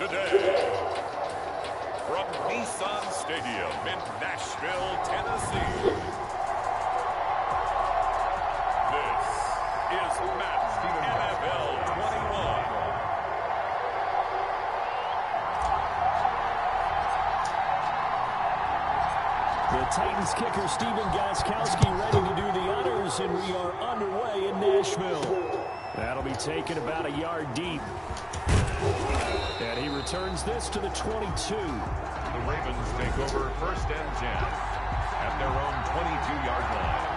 today. From Nissan Stadium in Nashville, Tennessee. This is Madden NFL 21. The Titans kicker Stephen Gostkowski ready to do the honors, and we are underway in Nashville. That'll be taken about a yard deep. And he returns this to the 22. The Ravens take over 1st and 10 at their own 22-yard line.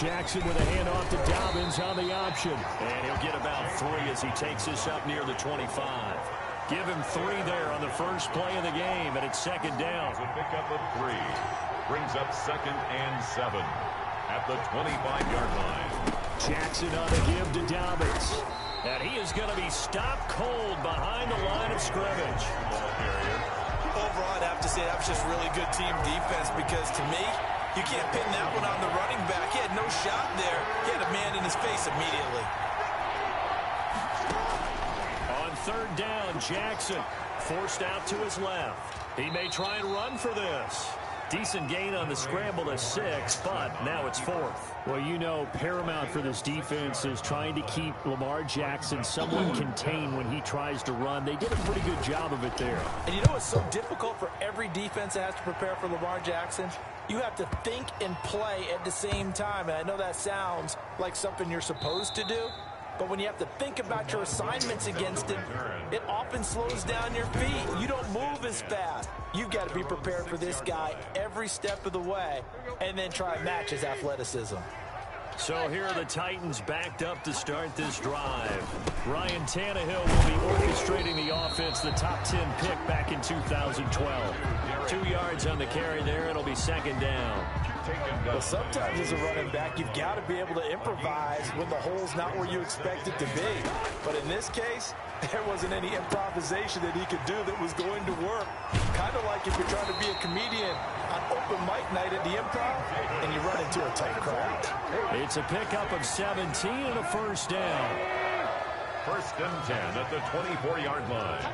Jackson with a handoff to Dobbins on the option. And he'll get about 3 as he takes this up near the 25. Give him 3 there on the first play of the game, and it's 2nd down. A pickup of 3 brings up 2nd and 7 at the 25-yard line. Jackson on the give to Dobbins. And he is going to be stopped cold behind the line of scrimmage. Overall, I'd have to say that was just really good team defense, because to me, you can't pin that one on the running back. He had no shot there. He had a man in his face immediately. On 3rd down, Jackson forced out to his left. He may try and run for this. Decent gain on the scramble to 6, but now it's 4th. Well, you know, paramount for this defense is trying to keep Lamar Jackson somewhat contained when he tries to run. They did a pretty good job of it there. And you know what's so difficult for every defense that has to prepare for Lamar Jackson? You have to think and play at the same time. And I know that sounds like something you're supposed to do, but when you have to think about your assignments against him, it often slows down your feet. You don't move as fast. You've got to be prepared for this guy every step of the way and then try and match his athleticism. So here are the Titans backed up to start this drive. Ryan Tannehill will be orchestrating the offense, the top 10 pick back in 2012. 2 yards on the carry there. It'll be 2nd down. Well, sometimes as a running back, you've got to be able to improvise when the hole's not where you expect it to be. But in this case, there wasn't any improvisation that he could do that was going to work. Kind of like if you're trying to be a comedian on open mic night at the Improv and you run into a tight crowd. It's a pickup of 17 and a 1st down. 1st and 10 at the 24-yard line.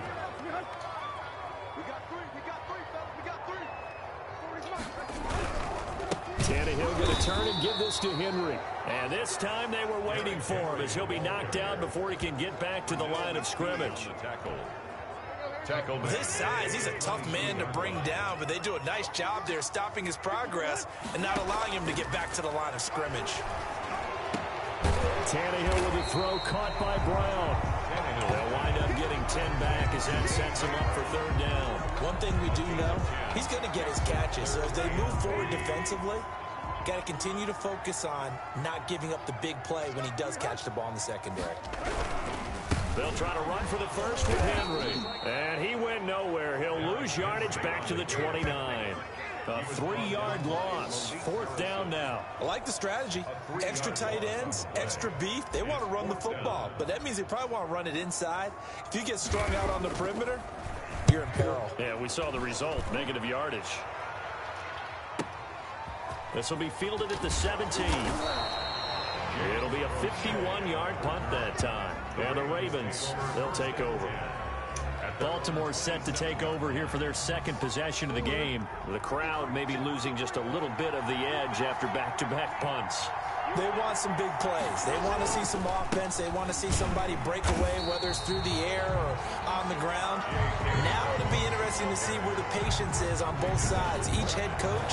Tannehill going to turn and give this to Henry. And this time they were waiting for him, as he'll be knocked down before he can get back to the line of scrimmage. Tackle. This size, he's a tough man to bring down, but they do a nice job there stopping his progress and not allowing him to get back to the line of scrimmage. Tannehill with a throw caught by Brown. They'll wind up getting 10 back as that sets him up for 3rd down. One thing we do know, he's going to get his catches. So as they move forward defensively, got to continue to focus on not giving up the big play when he does catch the ball in the secondary. They'll try to run for the first with Henry. And he went nowhere. He'll lose yardage back to the 29. A 3-yard loss. 4th down now. I like the strategy. Extra tight ends, extra beef. They want to run the football, but that means they probably want to run it inside. If you get strung out on the perimeter, you're in peril. Yeah, we saw the result. Negative yardage. This will be fielded at the 17. It'll be a 51-yard punt that time. And the Ravens, they'll take over. Baltimore set to take over here for their 2nd possession of the game. The crowd may be losing just a little bit of the edge after back-to-back punts. They want some big plays. They want to see some offense. They want to see somebody break away, whether it's through the air or on the ground. Now it'll be interesting to see where the patience is on both sides. Each head coach,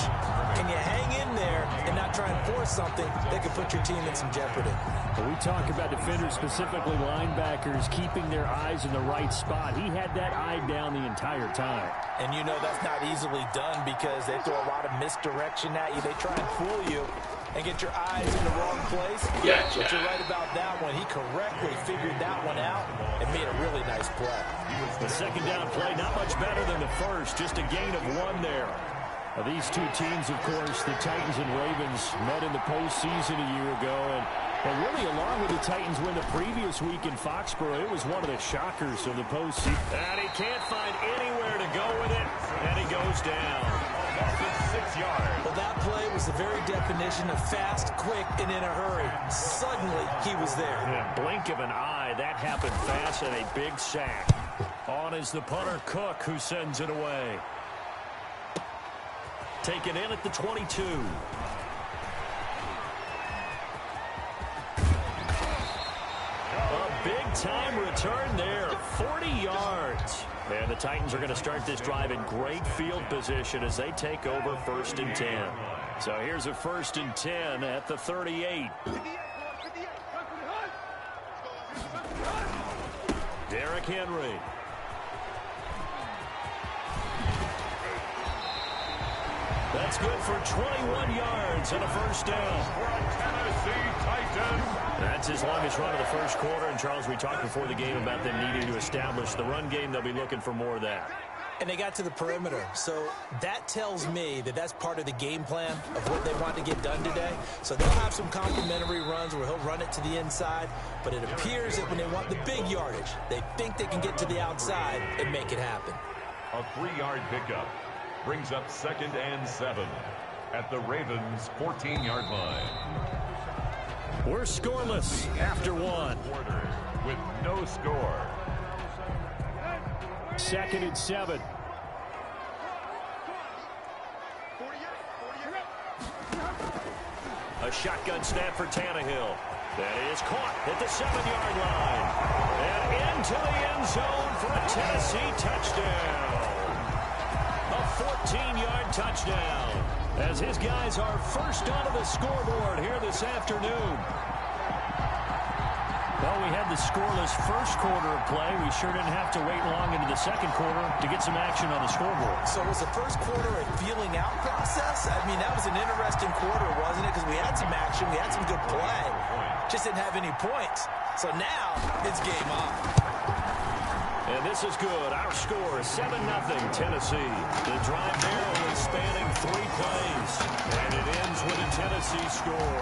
can you hang in there and not try and force something that could put your team in some jeopardy? When we talk about defenders, specifically linebackers, keeping their eyes in the right spot, he had that eye down the entire time. And you know that's not easily done because they throw a lot of misdirection at you. They try and fool you and get your eyes in the wrong place. Gotcha. But you're right about that one. He correctly figured that one out and made a really nice play. The 2nd down play, not much better than the first. Just a gain of 1 there. Now, these two teams, of course, the Titans and Ravens, met in the postseason a year ago. And really, along with the Titans win the previous week in Foxborough, it was one of the shockers of the postseason. And he can't find anywhere to go with it. And he goes down. yards. Well, that play was the very definition of fast, quick, and in a hurry. Suddenly, he was there. In a blink of an eye, that happened fast and a big sack. On is the punter, Cook, who sends it away. Taken in at the 22. A big-time return there, 40 yards. And the Titans are going to start this drive in great field position as they take over 1st and 10. So here's a 1st and 10 at the 38. Derrick Henry. That's good for 21 yards and a 1st down. Tennessee Titans. That's his longest run of the 1st quarter. And, Charles, we talked before the game about them needing to establish the run game. They'll be looking for more of that. And they got to the perimeter. So that tells me that that's part of the game plan of what they want to get done today. So they'll have some complementary runs where he'll run it to the inside. But it appears that when they want the big yardage, they think they can get to the outside and make it happen. A 3-yard pickup brings up 2nd and 7 at the Ravens' 14-yard line. We're scoreless after 1. With no score. 2nd and 7. A shotgun snap for Tannehill. That is caught at the 7-yard line. And into the end zone for a Tennessee touchdown. A 14-yard touchdown. As his guys are first onto the scoreboard here this afternoon. Well, we had the scoreless 1st quarter of play. We sure didn't have to wait long into the 2nd quarter to get some action on the scoreboard. So was the 1st quarter a feeling out process? I mean, that was an interesting quarter, wasn't it? Because we had some action, we had some good play. Just didn't have any points. So now it's game on. And this is good. Our score is 7-0 Tennessee. The drive there only spanning 3 plays. And it ends with a Tennessee score.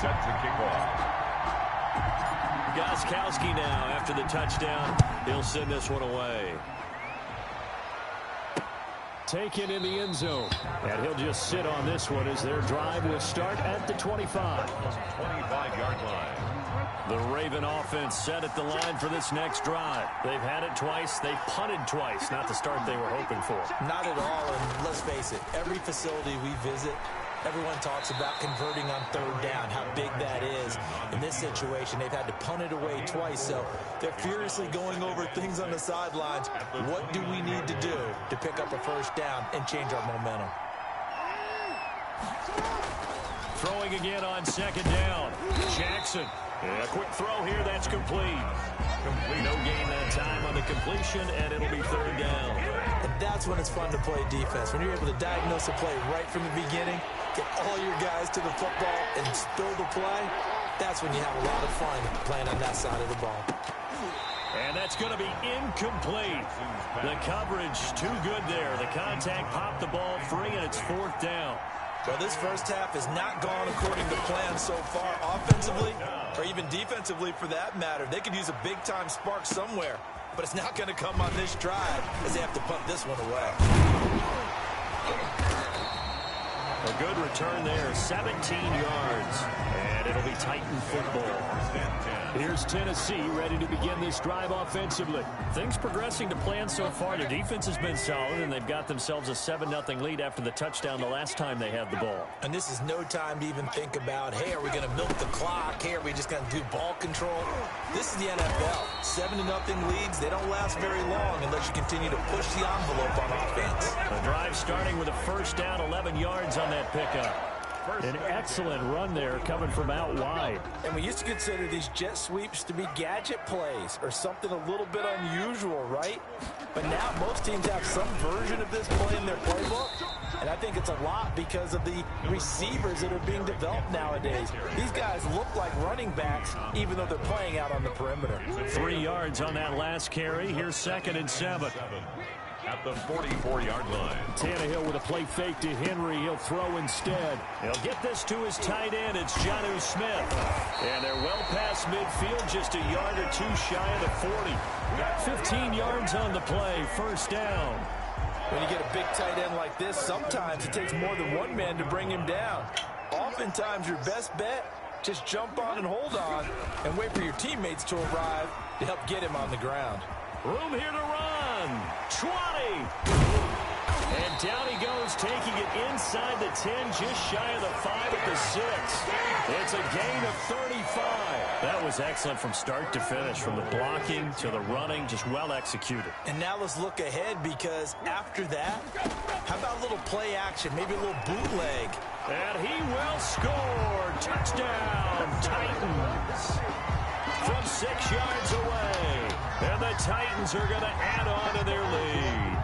Set to kick off. Gostkowski now after the touchdown. He'll send this one away. Taken in the end zone. And he'll just sit on this one as their drive will start at the 25. 25-yard line. The Raven offense set at the line for this next drive. They've had it twice. They've punted twice. Not the start they were hoping for. Not at all. And let's face it, every facility we visit, everyone talks about converting on 3rd down, how big that is. In this situation, they've had to punt it away twice, so they're furiously going over things on the sidelines. What do we need to do to pick up a 1st down and change our momentum? Throwing again on 2nd down. Jackson. A quick throw here. That's complete. No gain that time on the completion, and it'll be 3rd down. And that's when it's fun to play defense. When you're able to diagnose a play right from the beginning, get all your guys to the football and spill the play, that's when you have a lot of fun playing on that side of the ball. And that's going to be incomplete. The coverage too good there. The contact popped the ball free, and it's 4th down. Well, this 1st half has not gone according to plan so far offensively or even defensively for that matter. They could use a big-time spark somewhere, but it's not going to come on this drive as they have to punt this one away. A good return there, 17 yards, and it'll be Titan football. Here's Tennessee ready to begin this drive offensively. Things progressing to plan so far. Their defense has been solid, and they've got themselves a 7-0 lead after the touchdown the last time they had the ball. And this is no time to even think about, hey, are we going to milk the clock? Hey, are we just going to do ball control? This is the NFL. 7-0 leads, they don't last very long unless you continue to push the envelope on offense. The drive starting with a 1st down, 11 yards on that pickup. An excellent run there coming from out wide. And we used to consider these jet sweeps to be gadget plays or something a little bit unusual, right? But now most teams have some version of this play in their playbook. And I think it's a lot because of the receivers that are being developed nowadays. These guys look like running backs even though they're playing out on the perimeter. 3 yards on that last carry. Here's 2nd and 7. at the 44-yard line. Tannehill with a play fake to Henry. He'll throw instead. He'll get this to his tight end. It's Jonnu Smith. And they're well past midfield, just a yard or two shy of the 40. Got 15 yards on the play. First down. When you get a big tight end like this, sometimes it takes more than one man to bring him down. Oftentimes, your best bet, just jump on and hold on and wait for your teammates to arrive to help get him on the ground. Room here to run. 20. And down he goes, taking it inside the 10, just shy of the 5 at the 6. It's a gain of 35. That was excellent from start to finish, from the blocking to the running, just well executed. And now let's look ahead, because after that, how about a little play action, maybe a little bootleg? And he will score. Touchdown, Titans. From 6 yards away. And the Titans are going to add on to their lead.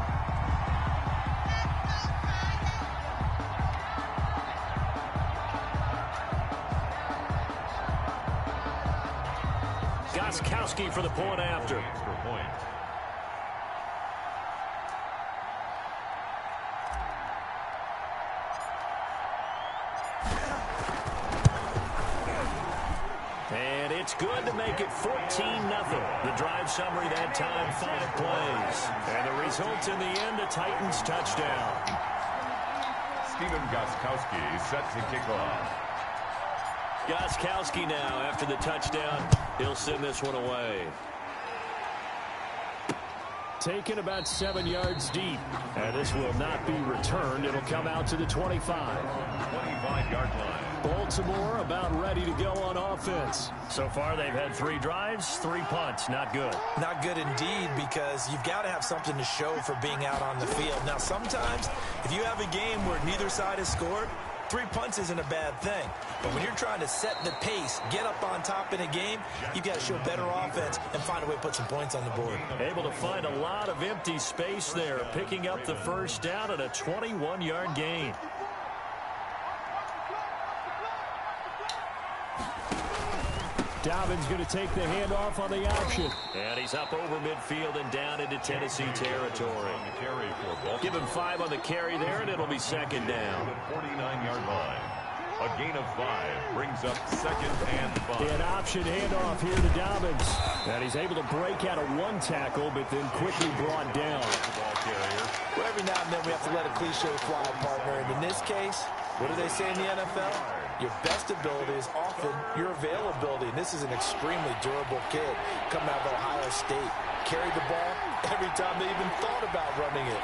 Gostkowski for the point after. Extra point. And it's good to make it 14-0. The drive summary that time, 5 plays. And the result in the end, a Titans touchdown. Stephen Gostkowski set to kick off. Gostkowski now, after the touchdown, he'll send this one away. Taken about 7 yards deep. And this will not be returned. It'll come out to the 25. 25-yard line. Baltimore about ready to go on offense. So far, they've had 3 drives, 3 punts. Not good. Not good indeed, because you've got to have something to show for being out on the field. Now, sometimes, if you have a game where neither side has scored, 3 punts isn't a bad thing. But when you're trying to set the pace, get up on top in a game, you've got to show better offense and find a way to put some points on the board. Able to find a lot of empty space there, picking up the first down at a 21-yard gain. Dobbins going to take the handoff on the option. And he's up over midfield and down into Tennessee territory. Give him 5 on the carry there, and it'll be second down. 49-yard line. A gain of 5 brings up second and 5. An option handoff here to Dobbins. And he's able to break out of 1 tackle, but then quickly brought down. Well, every now and then we have to let a cliche fly, partner. And in this case, what do they say in the NFL? Your best ability is often your availability. And this is an extremely durable kid coming out of Ohio State. Carried the ball every time they even thought about running it.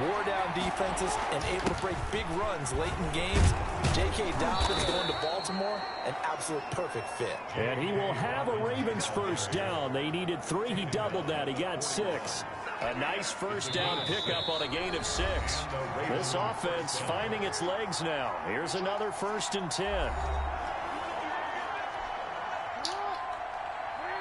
Wore down defenses and able to break big runs late in games. J.K. Dobbins going to Baltimore, an absolute perfect fit. And he will have a Ravens first down. They needed 3. He doubled that. He got 6. A nice first down pickup on a gain of 6. This offense finding its legs now. Here's another 1st and 10.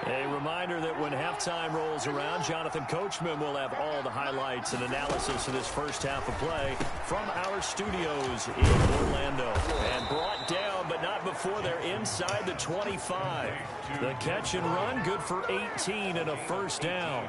A reminder that when halftime rolls around, Jonathan Coachman will have all the highlights and analysis of this first half of play from our studios in Orlando. And brought down, but not before they're inside the 25. The catch and run, good for 18 and a first down.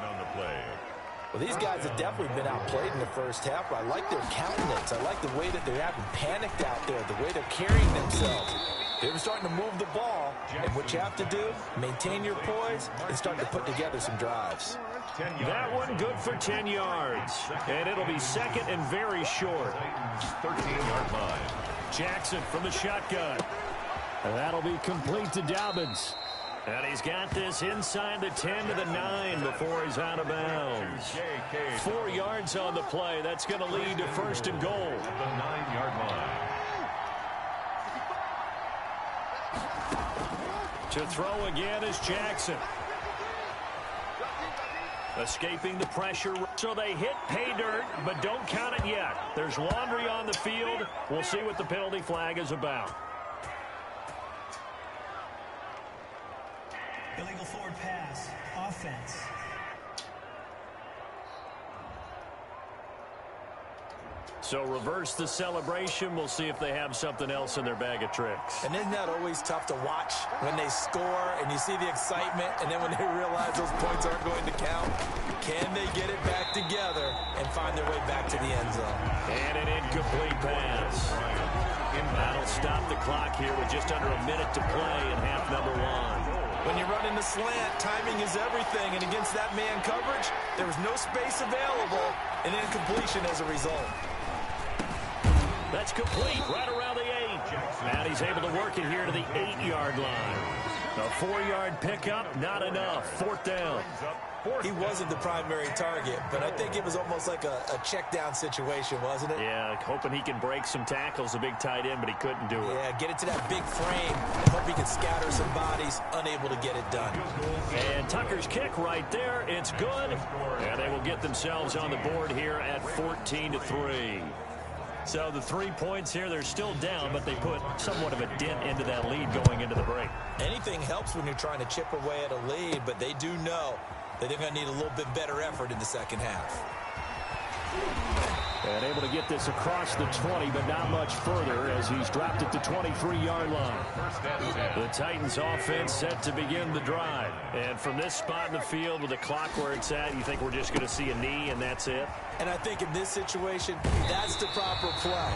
Well, these guys have definitely been outplayed in the first half, but I like their countenance. I like the way that they haven't panicked out there, the way they're carrying themselves. They're starting to move the ball, and what you have to do, maintain your poise and start to put together some drives. That one good for 10 yards, and it'll be second and very short. 13-yard line. Jackson from the shotgun. And that'll be complete to Dobbins. And he's got this inside the 10 to the 9 before he's out of bounds. 4 yards on the play. That's going to lead to 1st and goal. At the 9-yard line. To throw again is Jackson. Escaping the pressure. So they hit pay dirt, but don't count it yet. There's laundry on the field. We'll see what the penalty flag is about. Illegal forward pass. Offense. So reverse the celebration. We'll see if they have something else in their bag of tricks. And isn't that always tough to watch when they score and you see the excitement, and then when they realize those points aren't going to count? Can they get it back together and find their way back to the end zone? And an incomplete pass. That'll stop the clock here with just under a minute to play in half number 1. When you're running the slant, timing is everything, and against that man coverage, there was no space available, and incompletion as a result. That's complete right around the 8. And he's able to work it here to the 8-yard line. A 4-yard pickup, not enough. 4th down. He wasn't the primary target, but I think it was almost like a check down situation, wasn't it? Yeah, hoping he can break some tackles, a big tight end, but he couldn't do it. Yeah, get it to that big frame and hope he can scatter some bodies, unable to get it done. And Tucker's kick right there, it's good. And they will get themselves on the board here at 14-3. So the 3 points here, they're still down, but they put somewhat of a dent into that lead going into the break. Anything helps when you're trying to chip away at a lead, but they do know that they're going to need a little bit better effort in the second half. And able to get this across the 20, but not much further as he's dropped it to 23-yard line. The Titans offense set to begin the drive. And from this spot in the field with the clock where it's at, you think we're just going to see a knee and that's it? And I think in this situation, that's the proper play.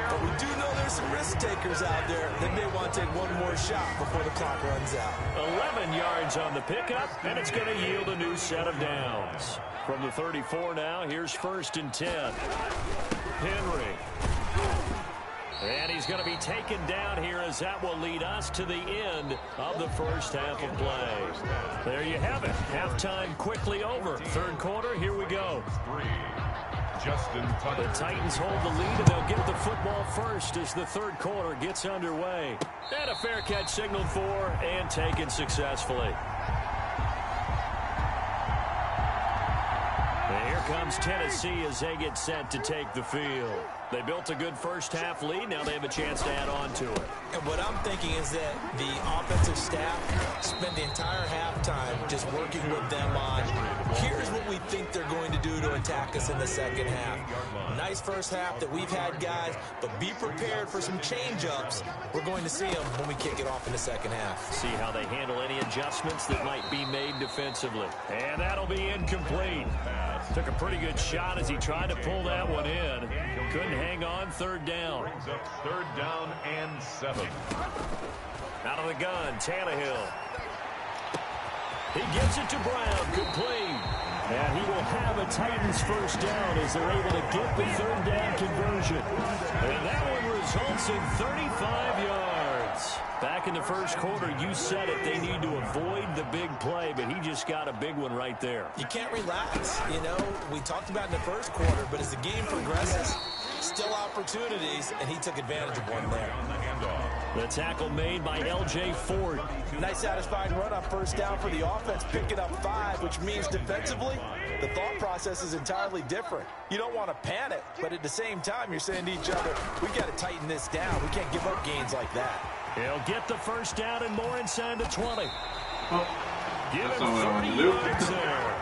But we do know there's some risk takers out there that may want to take one more shot before the clock runs out. 11 yards on the pickup, and it's going to yield a new set of downs. From the 34 now, here's 1st and 10. Henry. And he's going to be taken down here as that will lead us to the end of the first half of play. There you have it. Halftime quickly over. 3rd quarter, here we go. The Titans hold the lead, and they'll get the football first as the 3rd quarter gets underway. And a fair catch signaled for and taken successfully. And here comes Tennessee as they get set to take the field. They built a good first half lead. Now they have a chance to add on to it. And what I'm thinking is that the offensive staff spent the entire halftime just working with them on, here's what we think they're going to do to attack us in the second half. Nice first half that we've had, guys, but be prepared for some change-ups. We're going to see them when we kick it off in the second half. See how they handle any adjustments that might be made defensively. And that'll be incomplete. Took a pretty good shot as he tried to pull that one in. Couldn't hang on. 3rd down. 3rd down and 7. Out of the gun, Tannehill. He gives it to Brown, complete. And he will have a Titans first down as they're able to get the 3rd down conversion. And that one results in 35 yards. Back in the 1st quarter, you said it, they need to avoid the big play, but he just got a big one right there. You can't relax. You know, we talked about in the 1st quarter, but as the game progresses, still opportunities, and he took advantage of one there. The tackle made by L.J. Ford. Nice satisfying run on 1st down for the offense, picking up 5, which means defensively, the thought process is entirely different. You don't want to panic, but at the same time, you're saying to each other, we got to tighten this down. We can't give up gains like that. He'll get the 1st down and more inside the 20. Oh, Give that's him all I 30 want to do. yards there.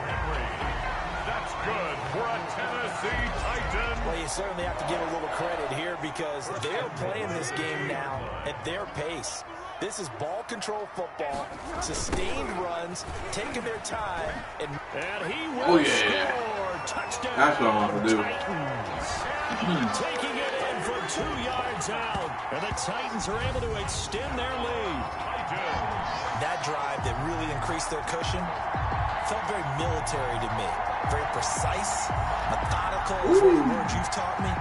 That's good for a Tennessee Titan. Well, you certainly have to give a little credit here because they're playing this game now at their pace. This is ball control football, sustained runs, taking their time, and he will score. Touchdown. That's what I want to do. Titans. Taking it in from 2 yards out, and the Titans are able to extend their lead. That drive that really increased their cushion felt very military to me. Very precise, methodical, is one of the words you've taught me.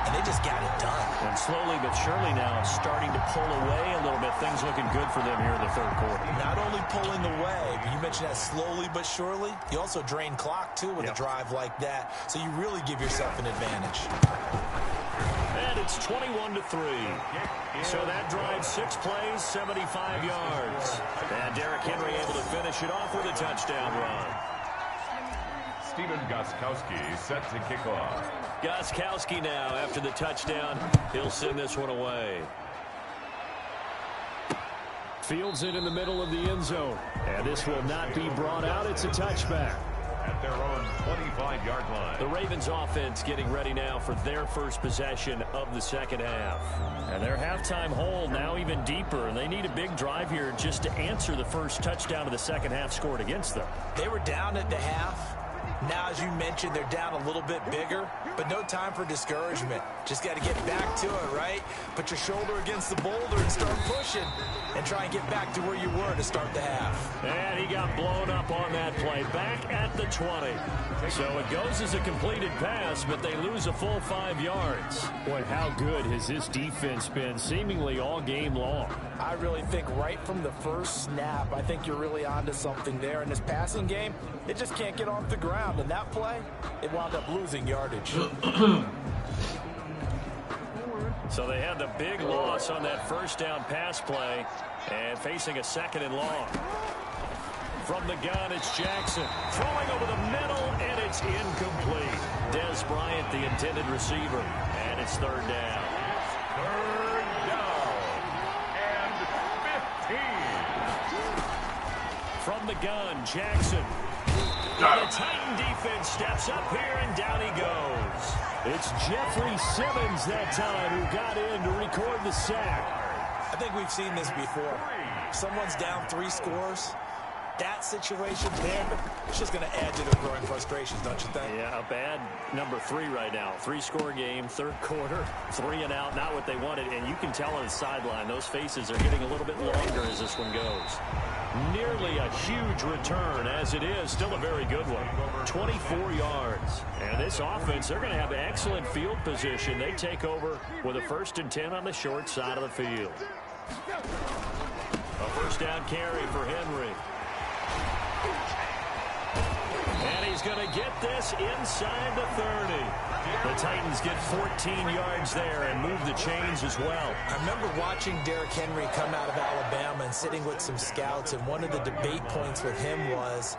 And they just got it done. And slowly but surely now starting to pull away a little bit. Things looking good for them here in the 3rd quarter. Not only pulling away, but you mentioned that slowly but surely. You also drain clock, too, with a drive like that. So you really give yourself an advantage. And it's 21-3. So that drive, 6 plays, 75 yards. And Derrick Henry able to finish it off with a touchdown run. Stephen Gostkowski set to kick off. Gostkowski now after the touchdown. He'll send this one away. Fields it in the middle of the end zone. And this will not be brought out. It's a touchback. at their own 25-yard line. The Ravens offense getting ready now for their first possession of the second half. And their halftime hole now even deeper, and they need a big drive here just to answer the first touchdown of the second half scored against them. They were down at the half. Now, as you mentioned, they're down a little bit bigger, but no time for discouragement. Just got to get back to it, right? Put your shoulder against the boulder and start pushing and try and get back to where you were to start the half. And he got blown up on that play, back at the 20. So it goes as a completed pass, but they lose a full 5 yards. Boy, how good has this defense been seemingly all game long? I really think right from the first snap, I think you're really onto something there. In this passing game, it just can't get off the ground. And that play, it wound up losing yardage. So they had the big loss on that first down pass play and facing a second and long. From the gun, it's Jackson throwing over the middle, and it's incomplete. Des Bryant, the intended receiver, and it's third down. Third down and 15. From the gun, Jackson. The Titan defense steps up here, and down he goes. It's Jeffrey Simmons that time who got in to record the sack. I think we've seen this before. Someone's down 3 scores. That situation there, it's just going to add to their growing frustrations, don't you think? Yeah, a bad number 3 right now. 3-score game, third quarter, 3 and out, not what they wanted. And you can tell on the sideline, those faces are getting a little bit longer as this one goes. Nearly a huge return, as it is still a very good one. 24 yards. And this offense, they're going to have excellent field position. They take over with a 1st and 10 on the short side of the field. A first down carry for Henry. And he's going to get this inside the 30. The Titans get 14 yards there and move the chains as well. I remember watching Derrick Henry come out of Alabama and sitting with some scouts, and one of the debate points with him was,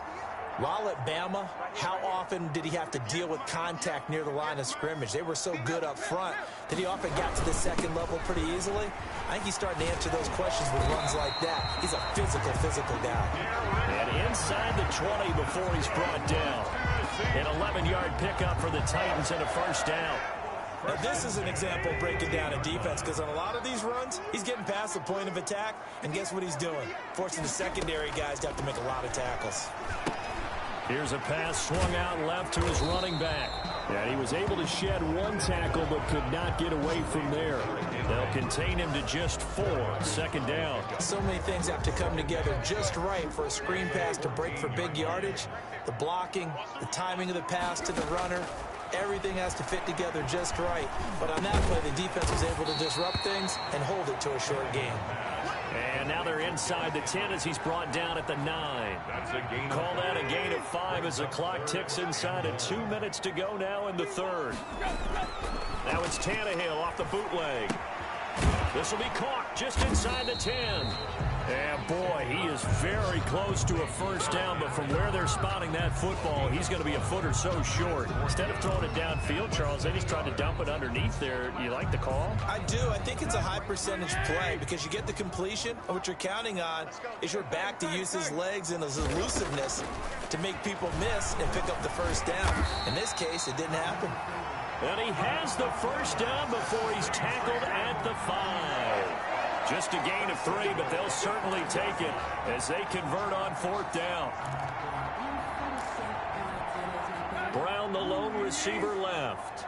while at Bama, how often did he have to deal with contact near the line of scrimmage? They were so good up front that he often got to the second level pretty easily. I think he's starting to answer those questions with runs like that. He's a physical guy. And inside the 20 before he's brought down. An 11-yard pickup for the Titans and a first down. Now, this is an example of breaking down a defense, because on a lot of these runs, he's getting past the point of attack, and guess what he's doing? Forcing the secondary guys to have to make a lot of tackles. Here's a pass swung out left to his running back. And he was able to shed 1 tackle but could not get away from there. They'll contain him to just 4. Second down. So many things have to come together just right for a screen pass to break for big yardage. The blocking, the timing of the pass to the runner, everything has to fit together just right. But on that play, the defense was able to disrupt things and hold it to a short game. And now they're inside the 10 as he's brought down at the 9. That's a gain. Call that a gain of 5 as the clock ticks inside of 2 minutes to go now in the third. Now it's Tannehill off the bootleg. This will be caught just inside the 10. And boy, he is very close to a first down, but from where they're spotting that football, he's going to be a foot or so short. Instead of throwing it downfield, Charles, they just tried to dump it underneath there. You like the call? I do. I think it's a high percentage play because you get the completion, and what you're counting on is your back to use his legs and his elusiveness to make people miss and pick up the first down. In this case, it didn't happen. And he has the first down before he's tackled at the 5. Just a gain of 3, but they'll certainly take it as they convert on 4th down. Brown, the lone receiver, left.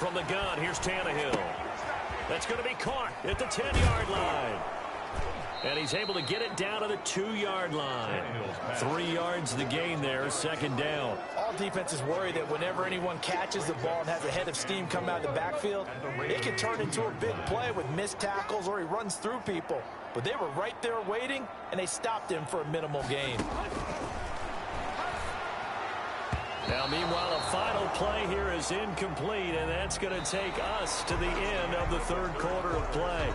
From the gun, here's Tannehill. That's going to be caught at the 10-yard line. And he's able to get it down to the 2-yard line. 3 yards the gain there, second down. All defenses worry that whenever anyone catches the ball and has a head of steam come out of the backfield, it can turn into a big play with missed tackles or he runs through people. But they were right there waiting, and they stopped him for a minimal gain. Now, meanwhile, a final play here is incomplete, and that's going to take us to the end of the third quarter of play.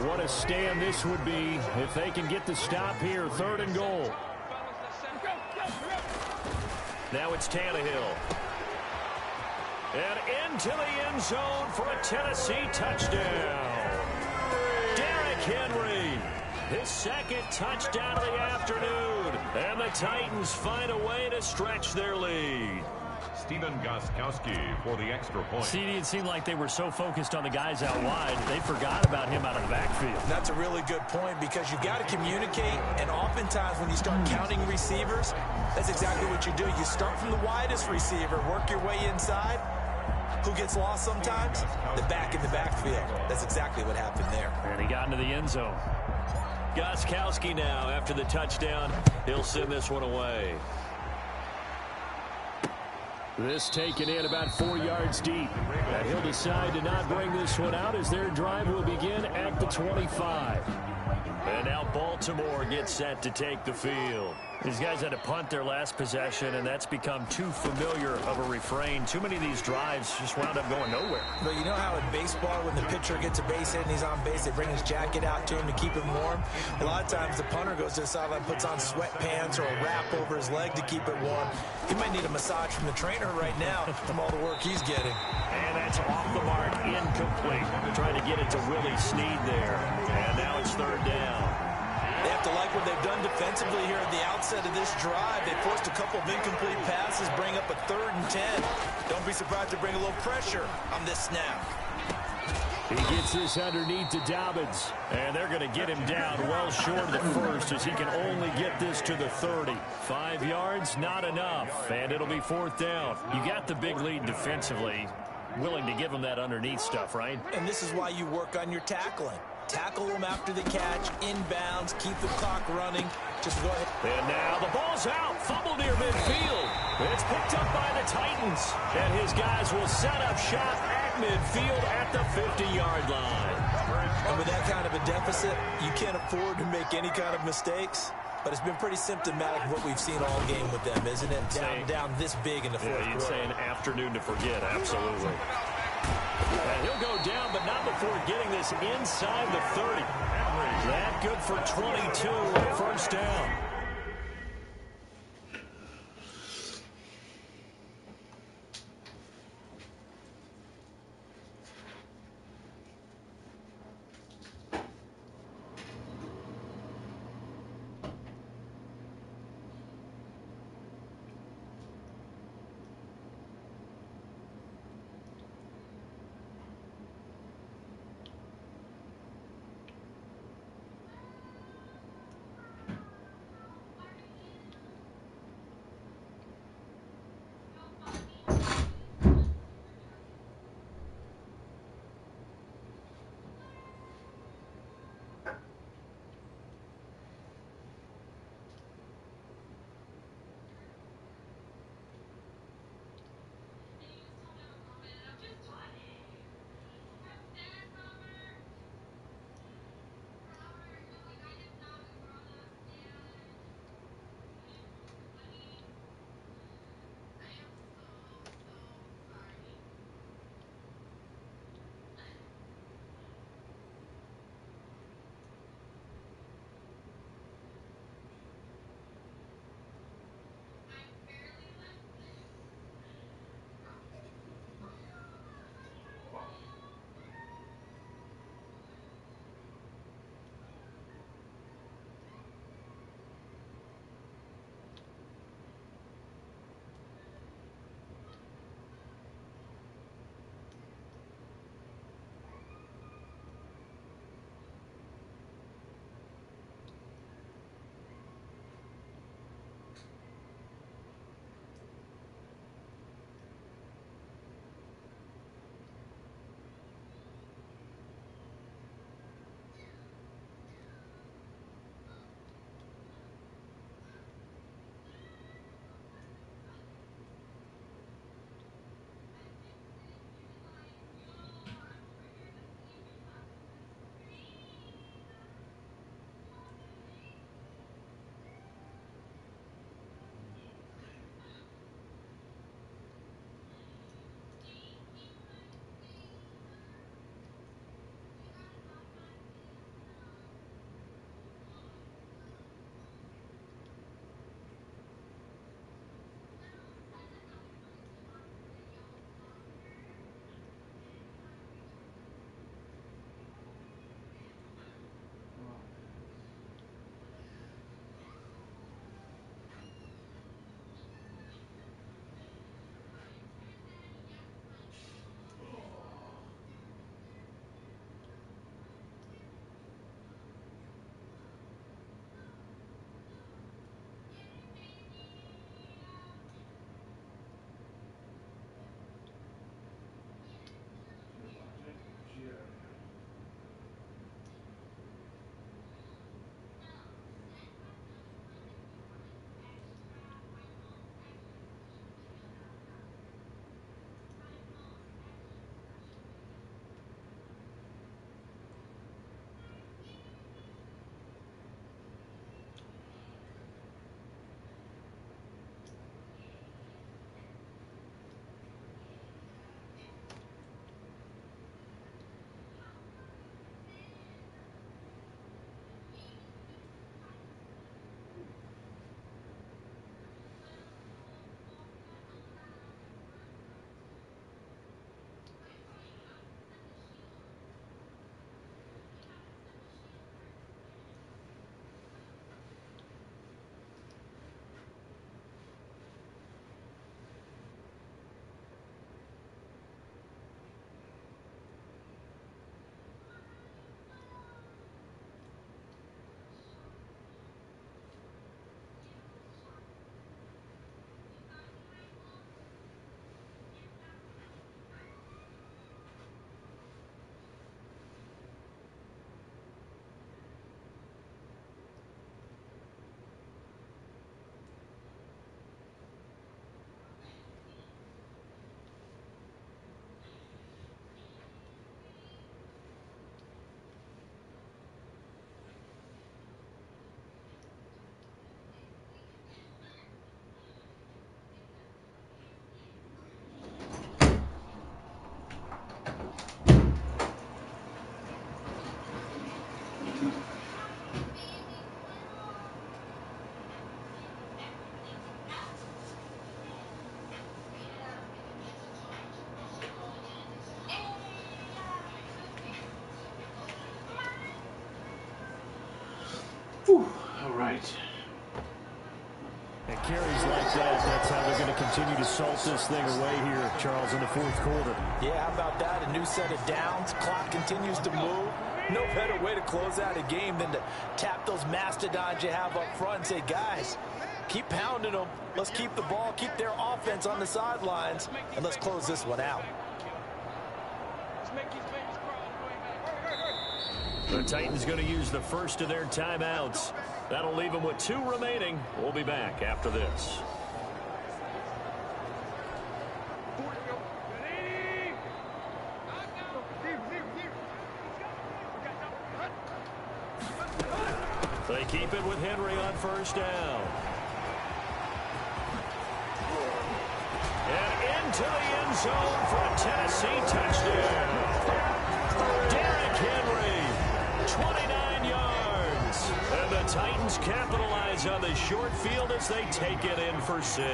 What a stand this would be if they can get the stop here, 3rd and goal. Now it's Tannehill. And into the end zone for a Tennessee touchdown. Derrick Henry. his second touchdown of the afternoon. And the Titans find a way to stretch their lead. Steven Gostkowski for the extra point. CD, it seemed like they were so focused on the guys out wide, they forgot about him out of the backfield. That's a really good point because you've got to communicate, and oftentimes when you start counting receivers, that's exactly what you do. You start from the widest receiver, work your way inside. Who gets lost sometimes? The back in the backfield. That's exactly what happened there. And he got into the end zone. Gostkowski now, after the touchdown, he'll send this one away. This taken in about 4 yards deep. And he'll decide to not bring this one out as their drive will begin at the 25. And now Baltimore gets set to take the field. These guys had to punt their last possession, and that's become too familiar of a refrain. Too many of these drives just wound up going nowhere. But you know how in baseball, when the pitcher gets a base hit and he's on base, they bring his jacket out to him to keep him warm? A lot of times the punter goes to the sideline, puts on sweatpants or a wrap over his leg to keep it warm. He might need a massage from the trainer right now from all the work he's getting. And that's off the mark, incomplete. Trying to get it to Willie Snead there. And now it's third down. They have to like what they've done defensively here at the outset of this drive. They forced a couple of incomplete passes, bring up a 3rd and 10. Don't be surprised to bring a little pressure on this snap. He gets this underneath to Dobbins, and they're going to get him down well short of the first as he can only get this to the 30. 5 yards, not enough, and it'll be 4th down. You got the big lead defensively, willing to give him that underneath stuff, right? And this is why you work on your tackling. Tackle them after the catch, inbounds, keep the clock running. Just go ahead. And now the ball's out. Fumble near midfield. It's picked up by the Titans. And his guys will set up shop at midfield at the 50-yard line. And with that kind of a deficit, you can't afford to make any kind of mistakes. But it's been pretty symptomatic of what we've seen all game with them, isn't it? Down this big in the fourth quarter. You'd say an afternoon to forget, absolutely. And he'll go down, but not before getting this inside the 30. That good for 22 on 1st down. point. And carries like that, that's how they're going to continue to salt this thing away here, Charles, in the fourth quarter. Yeah, how about that? A new set of downs. Clock continues to move. No better way to close out a game than to tap those mastodons you have up front and say, guys, keep pounding them. Let's keep the ball, keep their offense on the sidelines, and let's close this one out. The Titans going to use the first of their timeouts. That'll leave them with 2 remaining. We'll be back after this. They keep it with Henry on first down. And into the end zone for a Tennessee touchdown. Derrick Henry, 29 yards. And the Titans capitalize on the short field as they take it in for 6.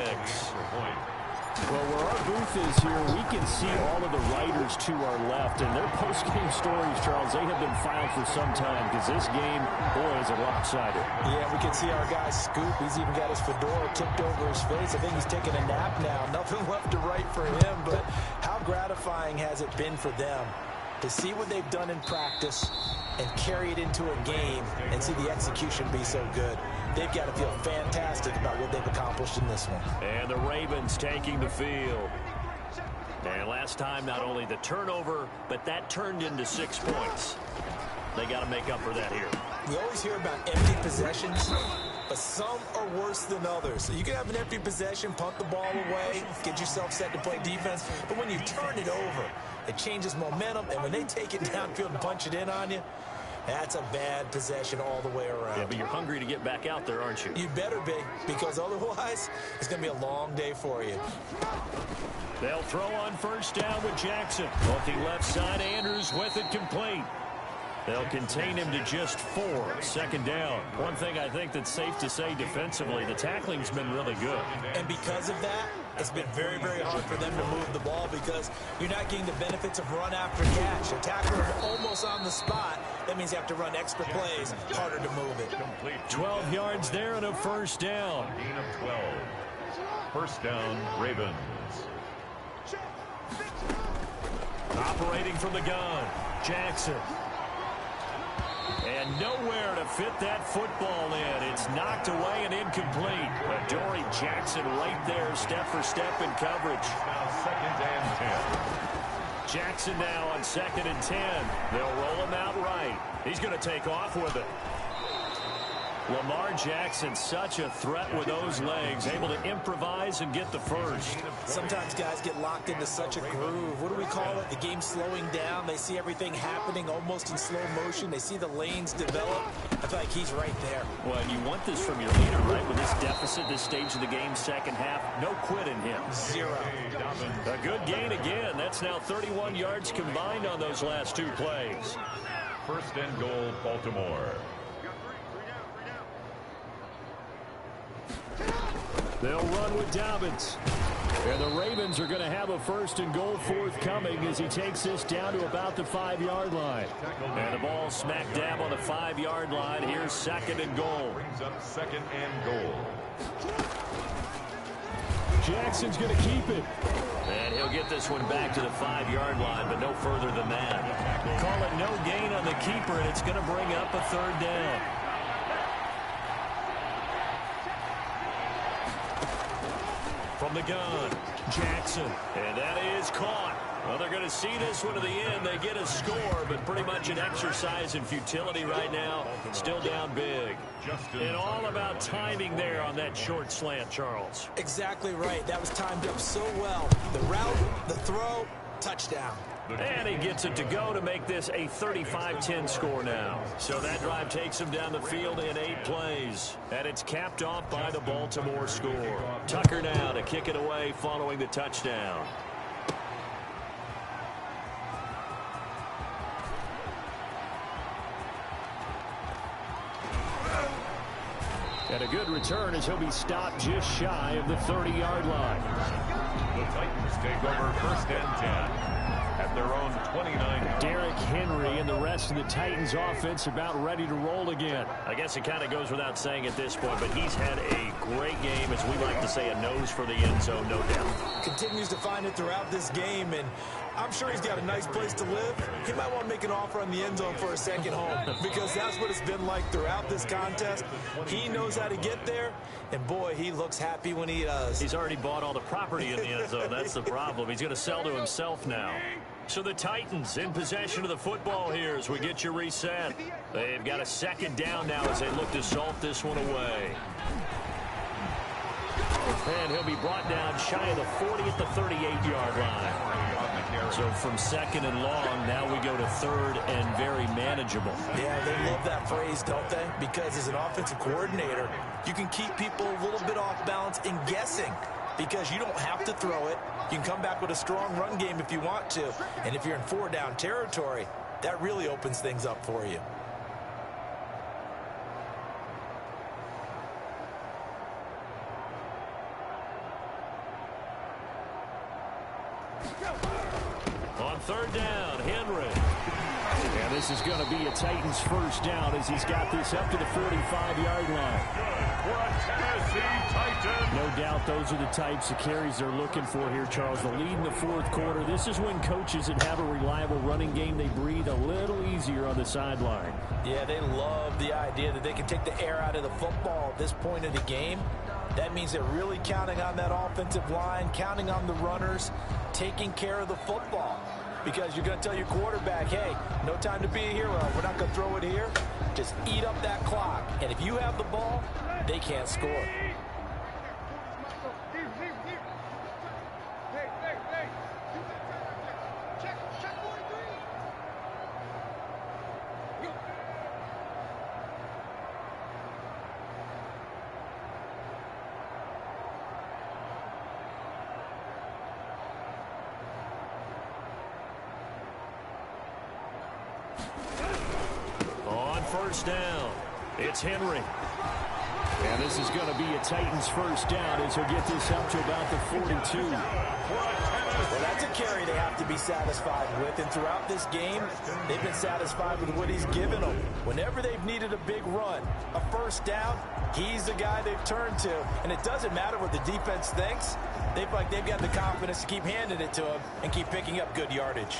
Well, where our booth is here, we can see all of the writers to our left, and their post-game stories, Charles, they have been filed for some time because this game, boy, is a lopsided. Yeah, we can see our guy Scoop. He's even got his fedora tipped over his face. I think he's taking a nap now. Nothing left to write for him, but how gratifying has it been for them to see what they've done in practice and carry it into a game and see the execution be so good. They've got to feel fantastic about what they've accomplished in this one. And the Ravens taking the field. And last time, not only the turnover, but that turned into 6 points. They got to make up for that here. We always hear about empty possessions, but some are worse than others. So you can have an empty possession, punt the ball away, get yourself set to play defense, but when you turn it over, it changes momentum, and when they take it downfield and punch it in on you, that's a bad possession all the way around. Yeah, but you're hungry to get back out there, aren't you? You better be, because otherwise, it's going to be a long day for you. They'll throw on first down with Jackson. Looking left side, Andrews with it complete. They'll contain him to just 4. Second down. One thing I think that's safe to say defensively, the tackling's been really good. And because of that, it's been very, very hard for them to move the ball because you're not getting the benefits of run after catch. A tackler almost on the spot. That means you have to run extra plays. Harder to move it. 12 yards there and a first down. Gain of 12. First down, Ravens. Operating from the gun, Jackson. And nowhere to fit that football in. It's knocked away and incomplete. But Dory Jackson right there, step for step in coverage. Now second and 10. Jackson now on 2nd and 10. They'll roll him out right. He's going to take off with it. Lamar Jackson, such a threat with those legs, able to improvise and get the first. Sometimes guys get locked into such a groove. What do we call it? The game slowing down. They see everything happening almost in slow motion. They see the lanes develop. I feel like he's right there. Well, and you want this from your leader, right? With this deficit, this stage of the game, second half, no quit in him. 0. A good gain again. That's now 31 yards combined on those last 2 plays. First and goal, Baltimore. They'll run with Dobbins. And the Ravens are going to have a first and goal forthcoming as he takes this down to about the 5-yard line. And the ball smack dab on the 5-yard line. Here's 2nd and goal. Brings up 2nd and goal. Jackson's going to keep it. And he'll get this one back to the 5-yard line, but no further than that. Call it no gain on the keeper, and it's going to bring up a 3rd down. From the gun, Jackson. And that is caught. Well, they're going to see this one to the end. They get a score, but pretty much an exercise in futility right now. Still down big. And all about timing there on that short slant, Charles. Exactly right. That was timed up so well. The route, the throw, touchdown. And he gets it to go to make this a 35-10 score now. So that drive takes him down the field in 8 plays. And it's capped off by the Baltimore score. Tucker now to kick it away following the touchdown. And a good return as he'll be stopped just shy of the 30-yard line. The Titans take over 1st and 10 at their own 29. Derrick Henry and the rest of the Titans offense about ready to roll again. I guess it kind of goes without saying at this point, but he's had a great game, as we like to say, a nose for the end zone, no doubt. Continues to find it throughout this game, and I'm sure he's got a nice place to live. He might want to make an offer on the end zone for a second home, because that's what it's been like throughout this contest. He knows how to get there, and boy, he looks happy when he does. He's already bought all the property in the end zone. That's the problem. He's going to sell to himself now. So the Titans in possession of the football here as we get you reset. They've got a 2nd down now as they look to salt this one away. And he'll be brought down shy of the 40 at the 38-yard line. So from 2nd and long, now we go to 3rd and very manageable. Yeah, they love that phrase, don't they? Because as an offensive coordinator, you can keep people a little bit off balance and guessing, because you don't have to throw it. You can come back with a strong run game if you want to. And if you're in 4-down territory, that really opens things up for you. On 3rd down, Henry. And this is going to be a Titans 1st down as he's got this up to the 45-yard line. No doubt those are the types of carries they're looking for here, Charles. The lead in the 4th quarter. This is when coaches that have a reliable running game, they breathe a little easier on the sideline. Yeah, they love the idea that they can take the air out of the football at this point in the game. That means they're really counting on that offensive line, counting on the runners, taking care of the football. Because you're going to tell your quarterback, hey, no time to be a hero. We're not going to throw it here. Just eat up that clock. And if you have the ball, they can't score. On 1st down, it's Henry. And this is going to be a Titans 1st down as he'll get this up to about the 42. Well, that's a carry they have to be satisfied with. And throughout this game, they've been satisfied with what he's given them. Whenever they've needed a big run, a 1st down, he's the guy they've turned to. And it doesn't matter what the defense thinks. They've got the confidence to keep handing it to him and keep picking up good yardage.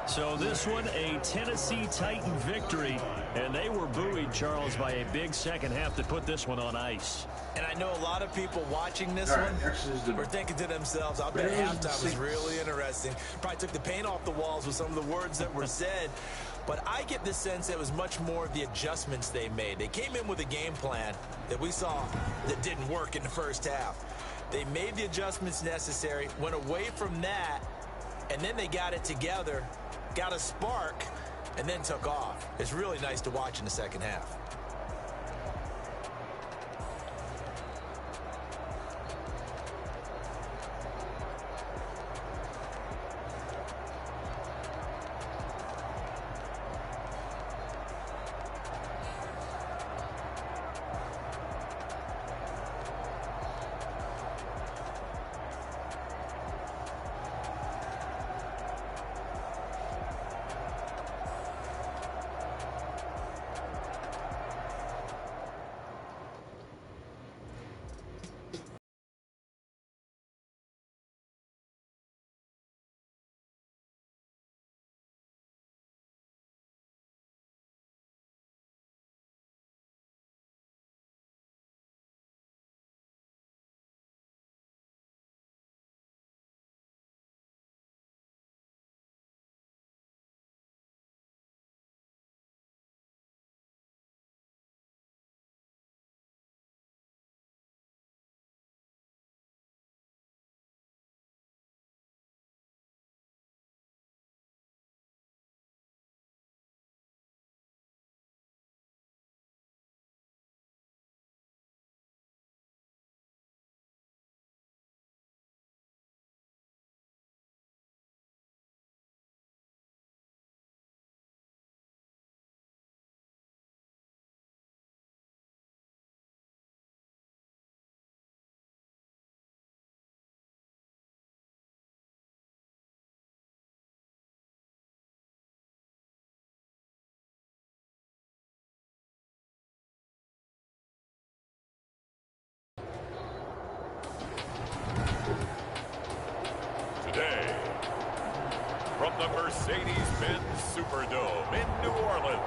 So this one, a Tennessee Titan victory, and they were buoyed, Charles, by a big second half to put this one on ice. And I know a lot of people watching this one were thinking to themselves, I bet halftime was really interesting. Probably took the paint off the walls with some of the words that were said. But I get the sense it was much more of the adjustments they made. They came in with a game plan that we saw that didn't work in the 1st half. They made the adjustments necessary, went away from that, and then they got it together, got a spark, and then took off. It's really nice to watch in the 2nd half. Day. From the Mercedes-Benz Superdome in New Orleans.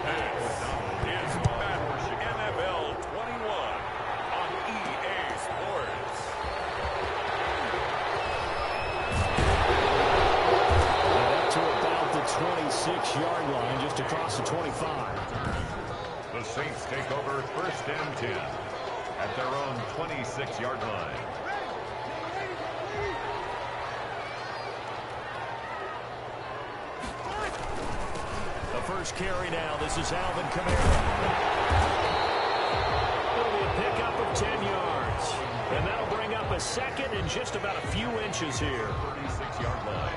This is Madden NFL 21 on EA Sports. Up to about the 26-yard line, just across the 25. The Saints take over 1st and 10 at their own 26-yard line. The first carry now. This is Alvin Kamara. It'll be a pickup of 10 yards. And that'll bring up a second and just about a few inches here. 36-yard line.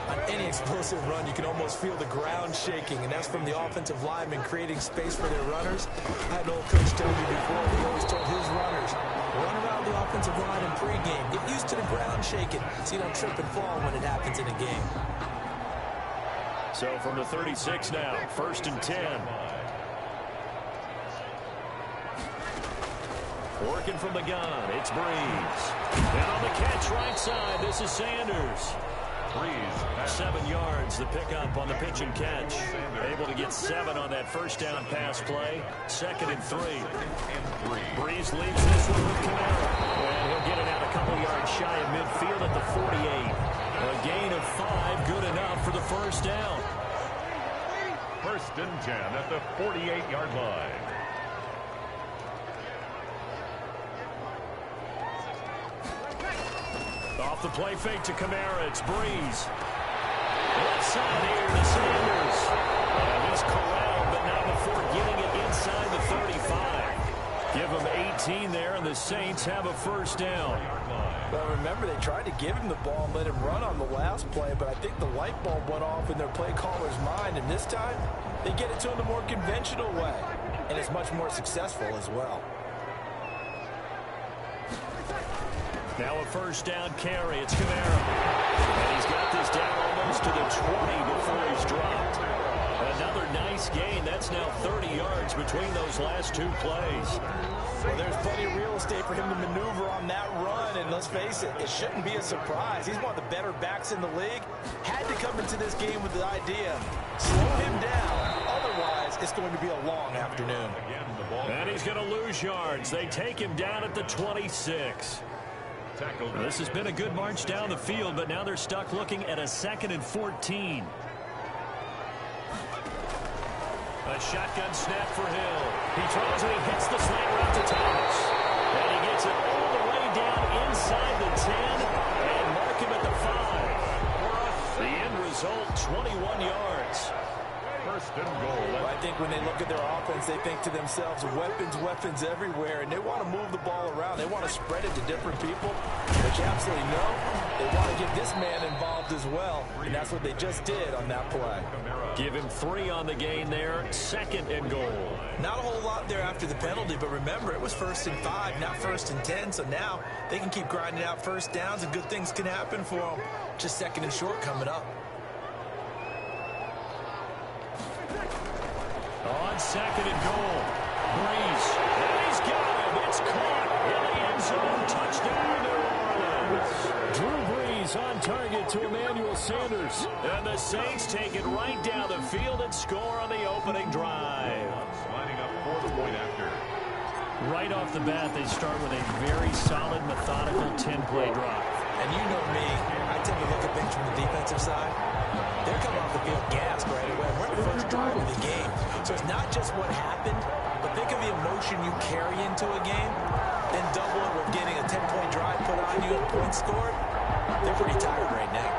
On any explosive run, you can almost feel the ground shaking, and that's from the offensive linemen creating space for their runners. I had an old coach tell me before, he always told his runners, run around the offensive line in pregame. Get used to the ground shaking so you don't trip and fall when it happens in a game. So from the 36 now, 1st and 10. Working from the gun, it's Breeze. And on the catch right side, this is Sanders. Breeze. 7 yards, the pickup on the pitch and catch. Able to get 7 on that first down pass play. 2nd and 3. Breeze leaves this one with Kamara. And he'll get it out a couple yards shy of midfield at the 48. A gain of 5, good enough for the first down. 1st and 10 at the 48-yard line. Off the play fake to Kamara, it's Breeze. Left side here to Sanders. And he's corralled, but not before getting it inside the 35. Give him 18 there, and the Saints have a first down. Well, remember, they tried to give him the ball and let him run on the last play, but I think the light bulb went off in their play caller's mind, and this time, they get it to him the more conventional way, and it's much more successful as well. Now a first down carry, it's Kamara. And he's got this down almost to the 20 before he's dropped. Another nice gain. That's now 30 yards between those last 2 plays. Well, there's plenty of real estate for him to maneuver on that run, and let's face it, it shouldn't be a surprise. He's one of the better backs in the league. Had to come into this game with the idea, slow him down. Otherwise, it's going to be a long afternoon. And he's going to lose yards. They take him down at the 26. This has been a good march down the field, but now they're stuck looking at a 2nd and 14. A shotgun snap for Hill. He throws and he hits the slant route to Thomas. And he gets it all the way down inside the 10 and mark him at the 5. The end result, 21 yards. 1st and goal. Well, I think when they look at their offense, they think to themselves, weapons, weapons everywhere, and they want to move the ball around. They want to spread it to different people, but you absolutely know they want to get this man involved as well, and that's what they just did on that play. Give him 3 on the gain there, 2nd and goal. Not a whole lot there after the penalty, but remember, it was 1st and 5, not 1st and 10, so now they can keep grinding out first downs, and good things can happen for them. Just 2nd and short coming up. On 2nd and goal, Breeze, and he's got him. It's caught in the end zone. Touchdown, New Orleans. Drew Brees on target to Emmanuel Sanders. And the Saints take it right down the field and score on the opening drive. Lining up for the point after. Right off the bat, they start with a very solid, methodical 10-play drive. And you know me, I tend to look at things from the defensive side. They're coming off the field gassed right away. We're in the first drive of the game. So it's not just what happened, but think of the emotion you carry into a game, then double it with getting a 10-point drive put on you and points scored. They're pretty tired right now.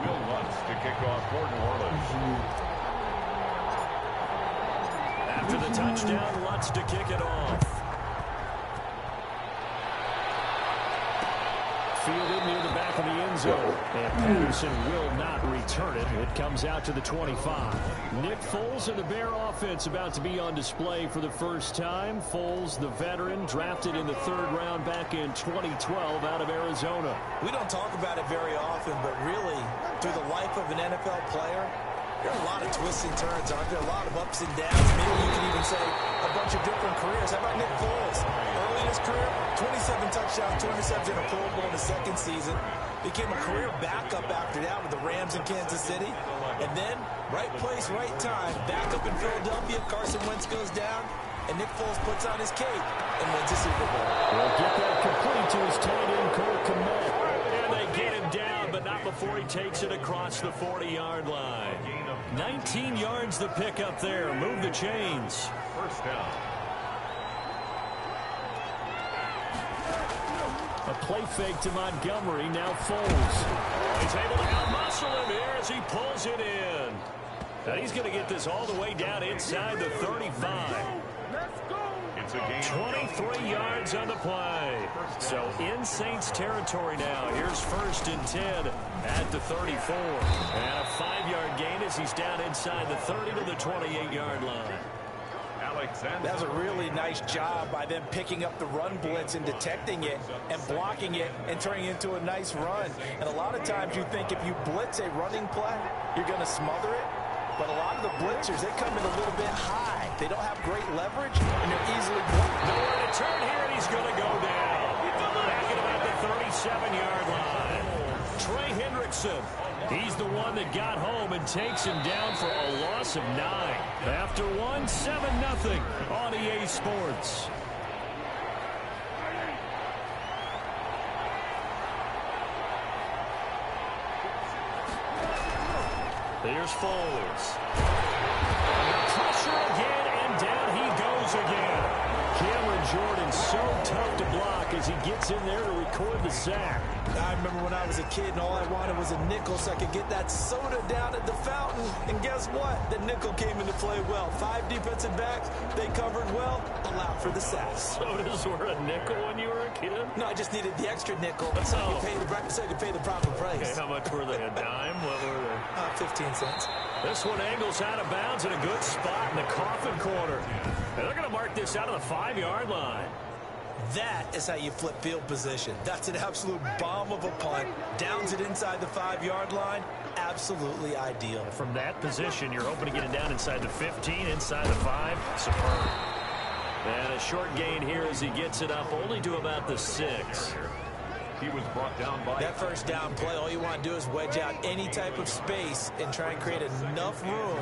Will Lutz to kick off for New Orleans. After the touchdown, Lutz to kick it off. Fielded near the back of the end zone. And Patterson will not return it. It comes out to the 25. Nick Foles and the Bear offense about to be on display for the first time. Foles, the veteran, drafted in the 3rd round back in 2012 out of Arizona. We don't talk about it very often, but really, through the life of an NFL player, There are a lot of twists and turns, aren't there? A lot of ups and downs. Maybe you could even say a bunch of different careers. How about Nick Foles? Early in his career, 27 touchdowns, 2 interceptions in a Pro Bowl in his second season. Became a career backup after that with the Rams in Kansas City. And then, right place, right time, backup in Philadelphia. Carson Wentz goes down, and Nick Foles puts on his cape and wins the Super Bowl. We'll get that complete to his tight end, Cole Kmet. And they get him down, but not before he takes it across the 40-yard line. 19 yards to pick up there. Move the chains. First down. A play fake to Montgomery. Now Foles. He's able to out-muscle him here as he pulls it in. And he's going to get this all the way down inside the 35. It's a gain. 23 yards on the play. So in Saints territory now. Here's 1st and 10 at the 34. And a 5-yard gain as he's down inside the 30 to the 28-yard line. That was a really nice job by them picking up the run blitz and detecting it and blocking it and turning it into a nice run. And a lot of times you think if you blitz a running play, you're going to smother it. But a lot of the blitzers, they come in a little bit high. They don't have great leverage, and they're easily blocked. Nowhere to turn here, and he's going to go down. Back at about the 37-yard line. Trey Hendrickson. He's the one that got home and takes him down for a loss of 9. After one, 7-0 on EA Sports. Here's Foles. Under pressure again, and down he goes again. Cameron Jordan so tough to block as he gets in there to record the sack. I remember when I was a kid and all I wanted was a nickel so I could get that soda down at the fountain. And guess what? The nickel came into play well. 5 defensive backs, they covered well, allowed for the sacks. Sodas were a nickel when you were a kid? No, I just needed the extra nickel so I could pay the proper price. Okay, how much were they? A dime? What were they? 15 cents. This one angles out of bounds in a good spot in the coffin corner. And they're going to mark this out of the 5-yard line. That is how you flip field position. That's an absolute bomb of a punt. Downs it inside the 5-yard line. Absolutely ideal. From that position, you're hoping to get it down inside the 15, inside the 5. Superb. And a short gain here as he gets it up only to about the 6. He was brought down by that first down play. All you want to do is wedge out any type of space and try and create enough room.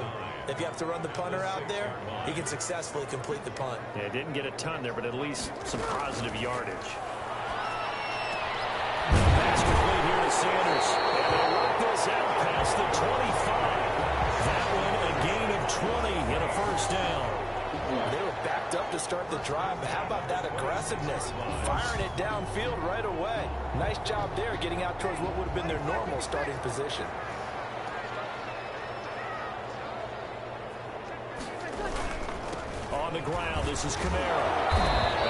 If you have to run the punter out there, he can successfully complete the punt. Yeah, didn't get a ton there, but at least some positive yardage. Pass complete here to Sanders. And they work this out past the 25. That one a gain of 20 and a first down. They were backed up to start the drive, but how about that aggressiveness? Firing it downfield right away. Nice job there getting out towards what would have been their normal starting position. On the ground, this is Kamara.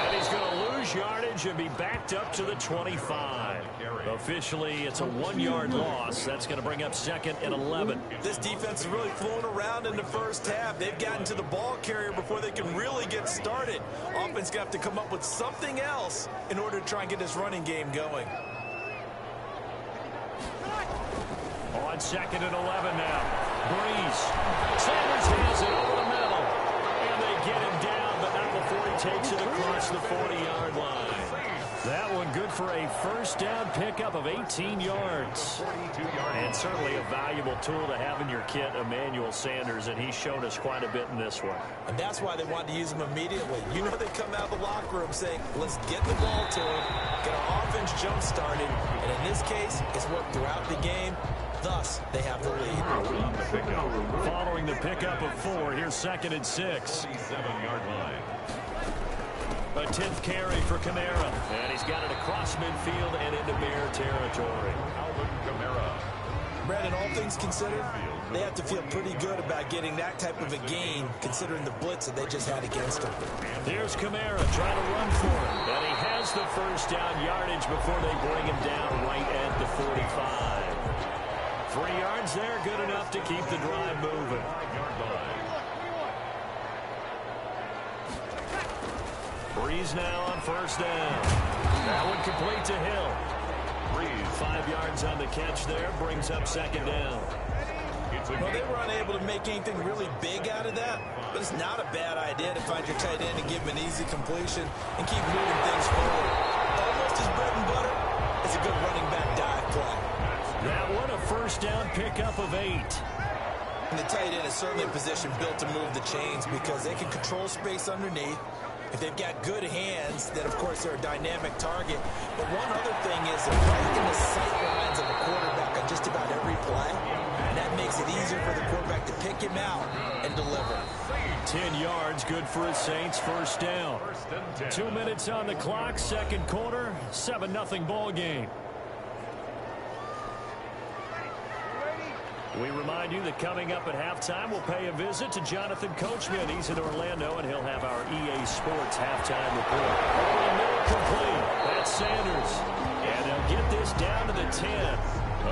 And he's going to lose yardage and be backed up to the 25. Officially, it's a 1-yard loss. That's going to bring up 2nd and 11. This defense is really flown around in the first half. They've gotten to the ball carrier before they can really get started. Offense going to have to come up with something else in order to try and get this running game going. On 2nd and 11 now. Breeze. Sanders has it over the middle. And they get him down, but not before he takes it across the 40-yard line. That one good for a first down pickup of 18 yards. And certainly a valuable tool to have in your kit, Emmanuel Sanders, and he's shown us quite a bit in this one. And that's why they wanted to use him immediately. You know they come out of the locker room saying, let's get the ball to him, get our offense jump-started, and in this case, it's worked throughout the game. Thus, they have the lead. Following the pickup of 4, here's 2nd and 6. 47-yard line. A 10th carry for Kamara. And he's got it across midfield and into Bear territory. Alvin Kamara. Brandon, all things considered, they have to feel pretty good about getting that type of a gain, considering the blitz that they just had against them. Here's Kamara trying to run for him. And he has the first down yardage before they bring him down right at the 45. 3 yards there, good enough to keep the drive moving. Breeze now on first down. That one complete to Hill. Breeze 5 yards on the catch there, brings up 2nd down. Well, they were unable to make anything really big out of that, but it's not a bad idea to find your tight end and give him an easy completion and keep moving things forward. Almost his bread and butter is a good running back dive play. That one a first down pickup of 8. And the tight end is certainly a position built to move the chains because they can control space underneath. If they've got good hands, then of course they're a dynamic target. But one other thing is they're right in the sight lines of a quarterback on just about every play. And that makes it easier for the quarterback to pick him out and deliver. 10 yards, good for a Saints first down. 2 minutes on the clock, second quarter, 7-0 ball game. We remind you that coming up at halftime, we'll pay a visit to Jonathan Coachman. He's in Orlando, and he'll have our EA Sports halftime report. Over the middle, complete. That's Sanders. And they'll get this down to the 10.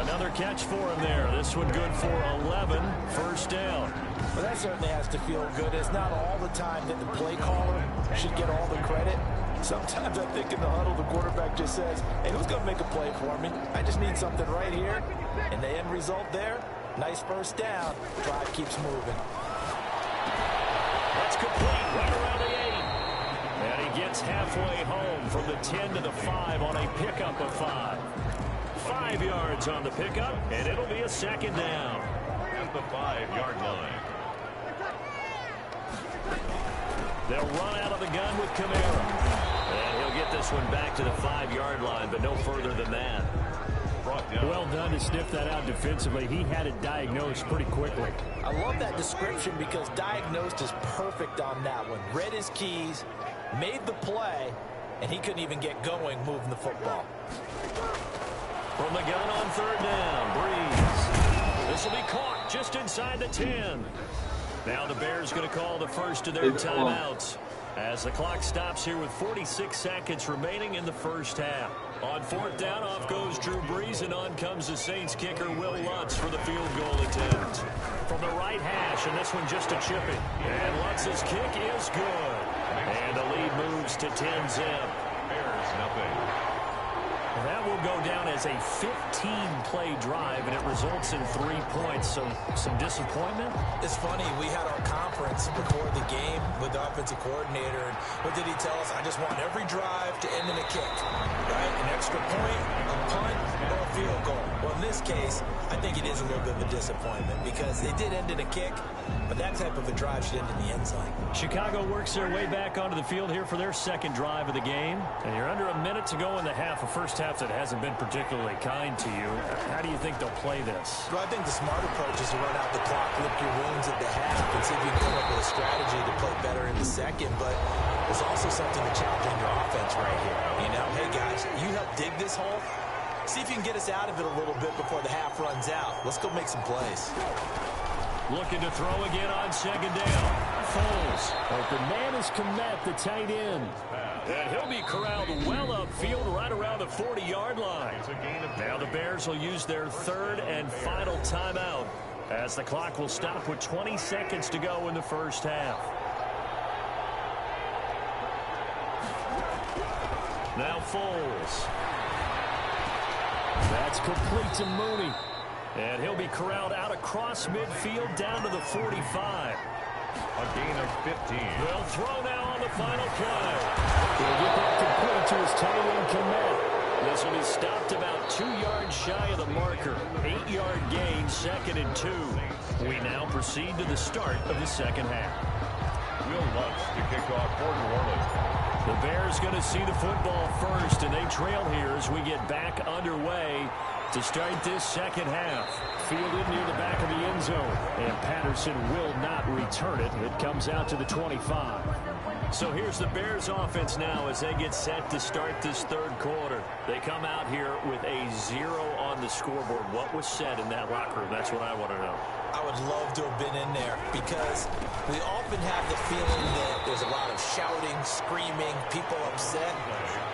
Another catch for him there. This one good for 11. First down. Well, that certainly has to feel good. It's not all the time that the play caller should get all the credit. Sometimes I think in the huddle, the quarterback just says, hey, who's going to make a play for me? I just need something right here. And the end result there, nice first down. Drive keeps moving. That's complete right around the 8. And he gets halfway home from the 10 to the 5 on a pickup of 5. 5 yards on the pickup, and it'll be a second down. At the 5-yard line. They'll run out of the gun with Kamara. And he'll get this one back to the 5-yard line, but no further than that. Well done to sniff that out defensively. He had it diagnosed pretty quickly. I love that description because diagnosed is perfect on that one. Read his keys, made the play, and he couldn't even get going moving the football. From the gun on third down, Breeze. This will be caught just inside the 10. Now the Bears going to call the first of their timeouts as the clock stops here with 46 seconds remaining in the first half. On fourth down, off goes Drew Brees, and on comes the Saints kicker, Will Lutz, for the field goal attempt. From the right hash, and this one just a chipping. And Lutz's kick is good. And the lead moves to 10-zip. Bears nothing. That will go down as a 15-play drive, and it results in 3 points. So some disappointment. It's funny, we had our conference before the game with the offensive coordinator, and what did he tell us? I just want every drive to end in a kick, right? An extra point, a punt, or a field goal. Well, in this case, I think it is a little bit of a disappointment because they did end in a kick, but that type of a drive should end in the end zone. Chicago works their way back onto the field here for their second drive of the game. And you're under a minute to go in the half, a first half that hasn't been particularly kind to you. How do you think they'll play this? Well, I think the smart approach is to run out the clock, lick your wounds at the half, and see if you can come up with a strategy to play better in the second. But there's also something to challenge in your offense right here. You know, hey, guys, you help dig this hole. See if you can get us out of it a little bit before the half runs out. Let's go make some plays. Looking to throw again on second down. Foles. Open man is Kmet, the tight end. And he'll be corralled well upfield right around the 40-yard line. Now the Bears will use their third and final timeout as the clock will stop with 20 seconds to go in the first half. Now Foles. That's complete to Mooney. And he'll be corralled out across midfield down to the 45. A gain of 15. They'll throw now on the final play. He'll get that complete to his tight end, Kmet. This will be stopped about 2 yards shy of the marker. 8-yard gain, second and 2. We now proceed to the start of the second half. Will Lutz to kick off for New Orleans. The Bears going to see the football first, and they trail here as we get back underway to start this second half. Fielded near the back of the end zone, and Patterson will not return it. It comes out to the 25. So here's the Bears offense now as they get set to start this third quarter. They come out here with a 0 on the scoreboard. What was said in that locker room? That's what I want to know. I would love to have been in there because we often have the feeling that there's a lot of shouting, screaming, people upset.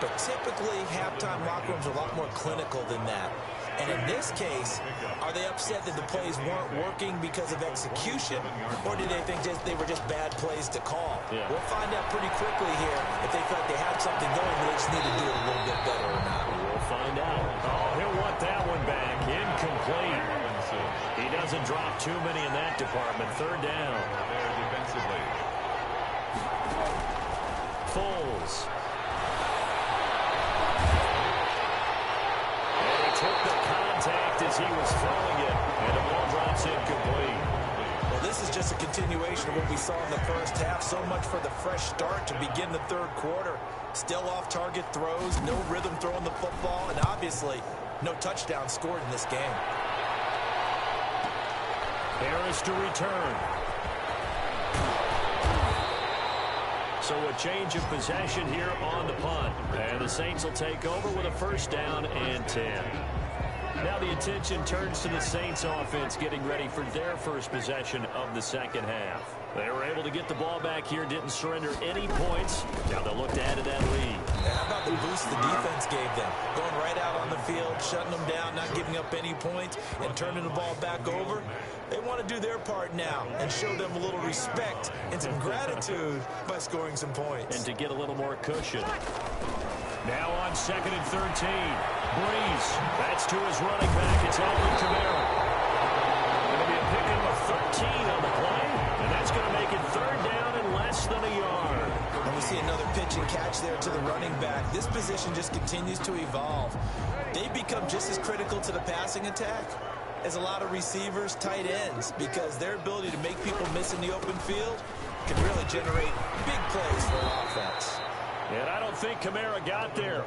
But typically, halftime locker rooms are a lot more clinical than that. And in this case, are they upset that the plays weren't working because of execution? Or did they think they were just bad plays to call? Yeah. We'll find out pretty quickly here if they felt they had something going, but they just need to do it a little bit better or not. We'll find out. Oh, he'll want that one back. Incomplete. He does Doesn't drop too many in that department. Third down. There defensively. Foles. And he took the contact as he was throwing it. And the ball drops incomplete. Well, this is just a continuation of what we saw in the first half. So much for the fresh start to begin the third quarter. Still off-target throws, no rhythm throwing the football, and obviously no touchdown scored in this game. Harris to return. So a change of possession here on the punt. And the Saints will take over with a first down and 10. Now the attention turns to the Saints offense getting ready for their first possession of the second half. They were able to get the ball back here, didn't surrender any points. Now they'll look to add to that lead. How about the boost the defense gave them? Going right out on the field, shutting them down, not giving up any points, and turning the ball back over. They want to do their part now and show them a little respect and some gratitude by scoring some points. And to get a little more cushion. Now on 2nd and 13. Breeze. That's to his running back. It's Alvin Kamara. Going to be a pickup of 13 on the play. And that's going to make it third down and less than a yard. And we see another pitch and catch there to the running back. This position just continues to evolve. They become just as critical to the passing attack as a lot of receivers, tight ends, because their ability to make people miss in the open field can really generate big plays for an offense. And I don't think Kamara got there.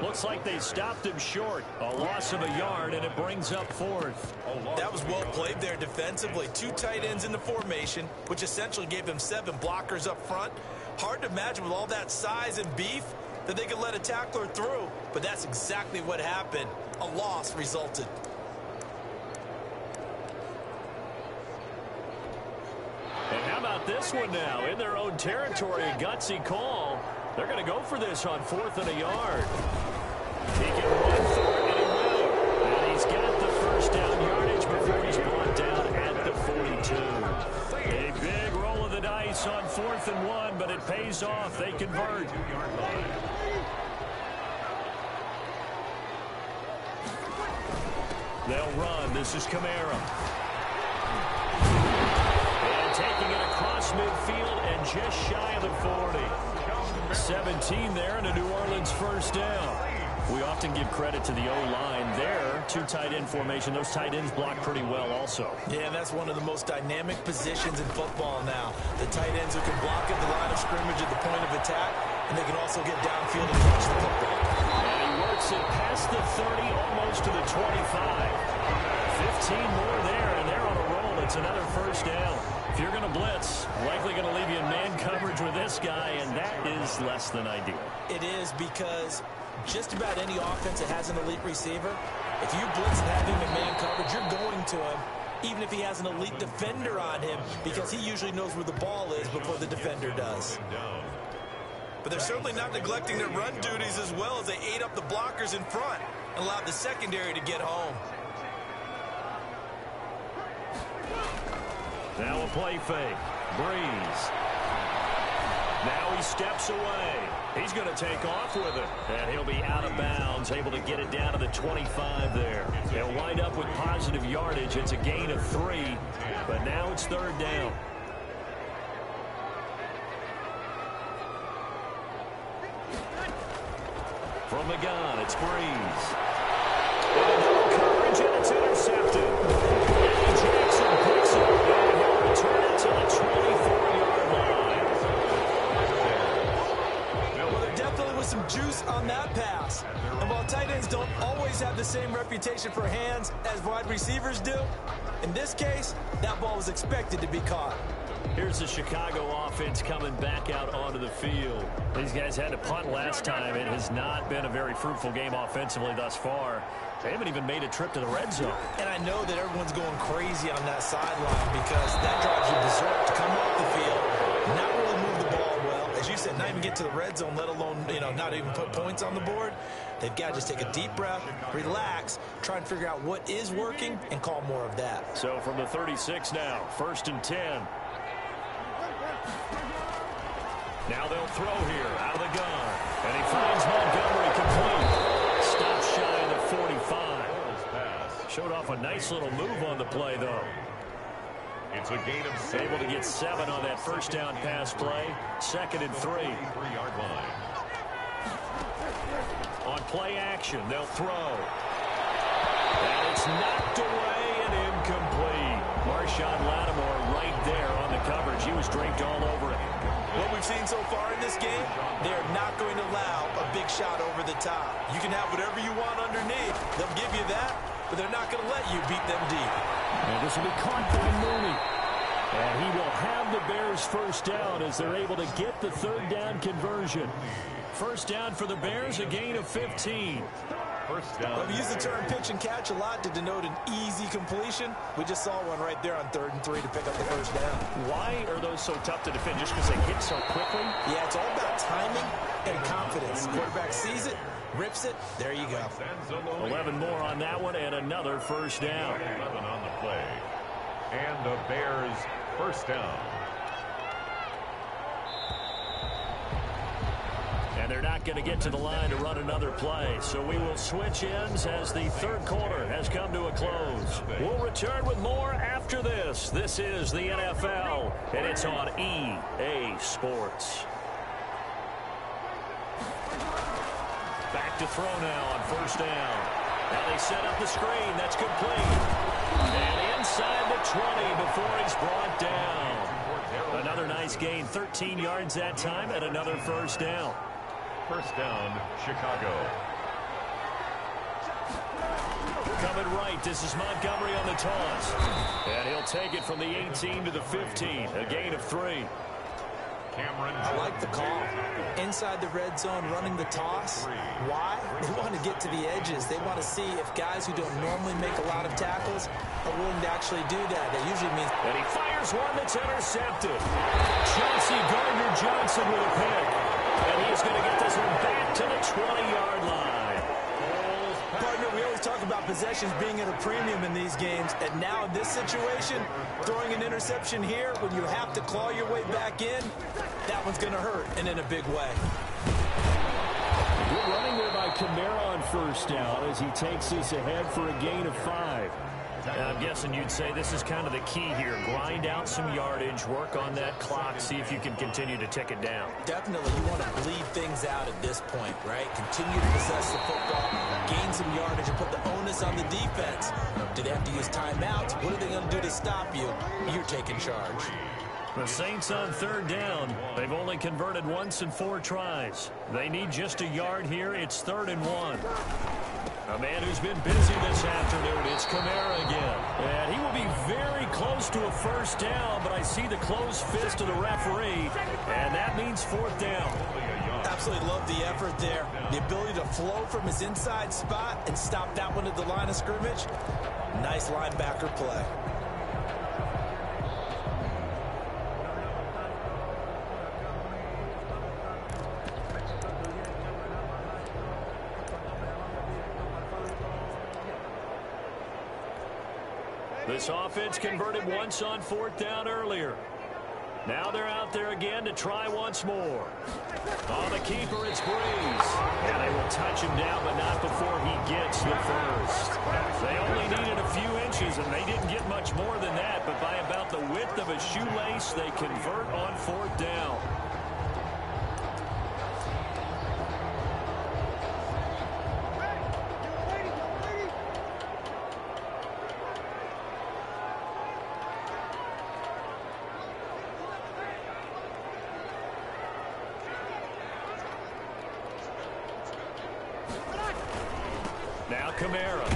Looks like they stopped him short. A loss of a yard, and it brings up fourth. That was well played there defensively. Two tight ends in the formation, which essentially gave them 7 blockers up front. Hard to imagine with all that size and beef that they could let a tackler through, but that's exactly what happened. A loss resulted. And how about this one now? In their own territory, a gutsy call. They're going to go for this on 4th and a yard. He can run for it, and he will. And he's got the first down yardage before he's brought down at the 42. A big roll of the dice on 4th and 1, but it pays off. They convert. They'll run. This is Kamara. And taking it across midfield and just shy of the 40. 17 there and a New Orleans first down. We often give credit to the O-line there. 2 tight end formation. Those tight ends block pretty well also. Yeah, that's one of the most dynamic positions in football now. The tight ends who can block at the line of scrimmage at the point of attack, and they can also get downfield and catch the football. And he works it past the 30, almost to the 25. 15 more there, and they're on a roll. It's another first down. If you're going to blitz, likely going to leave you in man coverage with this guy, and that is less than ideal. It is, because just about any offense that has an elite receiver, if you blitz and have him in man coverage, you're going to him, even if he has an elite defender on him, because he usually knows where the ball is before the defender does. But they're certainly not neglecting their run duties as well, as they ate up the blockers in front and allowed the secondary to get home. Now a play fake. Breeze. Now he steps away. He's going to take off with it. And he'll be out of bounds, able to get it down to the 25 there. They'll wind up with positive yardage. It's a gain of 3, but now it's third down. From the gun, it's Breeze. And no coverage, and it's intercepted. Jackson picks it, and he'll return it to the 24-yard line. Well, there definitely was some juice on that pass. And while tight ends don't always have the same reputation for hands as wide receivers do, in this case, that ball was expected to be caught. Here's the Chicago offense coming back out onto the field. These guys had to punt last time. It has not been a very fruitful game offensively thus far. They haven't even made a trip to the red zone. And I know that everyone's going crazy on that sideline, because that drives you berserk to come off the field, not really move the ball well. As you said, not even get to the red zone, let alone, not even put points on the board. They've got to just take a deep breath, relax, try and figure out what is working, and call more of that. So from the 36 now, 1st and 10. Now they'll throw here out of the gun. And he finds Montgomery complete. Stops shy of the 45. Showed off a nice little move on the play, though. It's a gain of 7. Able to get 7 on that first down pass play. 2nd and 3. 3-yard line. On play action, they'll throw. And it's knocked away and incomplete. Marshawn Lattimore right there on the coverage. He was draped all over it. What we've seen so far in this game, they're not going to allow a big shot over the top. You can have whatever you want underneath. They'll give you that, but they're not going to let you beat them deep. And this will be caught by Mooney. And he will have the Bears first down as they're able to get the third down conversion. First down for the Bears, a gain of 15. First down. Well, we use the term pitch and catch a lot to denote an easy completion. We just saw one right there on 3rd and 3 to pick up the first down. Why are those so tough to defend? Just because they hit so quickly? Yeah, it's all about timing and confidence. Quarterback sees it, rips it, there you go. 11 more on that one and another first down. 11 on the play. And the Bears first down. And they're not going to get to the line to run another play. So we will switch ends as the third quarter has come to a close. We'll return with more after this. This is the NFL, and it's on EA Sports. Back to throw now on first down. Now they set up the screen. That's complete. And inside the 20 before he's brought down. Another nice gain. 13 yards that time and another first down. First down, Chicago. Coming right, this is Montgomery on the toss. And he'll take it from the 18 to the 15. A gain of 3. I like the call. Inside the red zone, running the toss. Why? They want to get to the edges. They want to see if guys who don't normally make a lot of tackles are willing to actually do that. That usually means... And he fires one that's intercepted. Chauncey Gardner-Johnson with a pick. And he's going to get this one back to the 20-yard line. Partner, we always talk about possessions being at a premium in these games. And now in this situation, throwing an interception here when you have to claw your way back in, that one's going to hurt, and in a big way. Good running there by Kamara on first down as he takes this ahead for a gain of 5. I'm guessing you'd say this is kind of the key here. Grind out some yardage, work on that clock, see if you can continue to tick it down. Definitely, you want to bleed things out at this point, right? Continue to possess the football, gain some yardage, and put the onus on the defense. Do they have to use timeouts? What are they going to do to stop you? You're taking charge. The Saints on third down. They've only converted once in 4 tries. They need just a yard here. It's 3rd and 1. A man who's been busy this afternoon, it's Kamara again. And he will be very close to a first down, but I see the closed fist of the referee, and that means 4th down. Absolutely love the effort there. The ability to flow from his inside spot and stop that one at the line of scrimmage. Nice linebacker play. This offense converted once on 4th down earlier. Now they're out there again to try once more. On the keeper, it's Breeze. And they will touch him down, but not before he gets the first. They only needed a few inches, and they didn't get much more than that. But by about the width of a shoelace, they convert on 4th down. Now Kamara.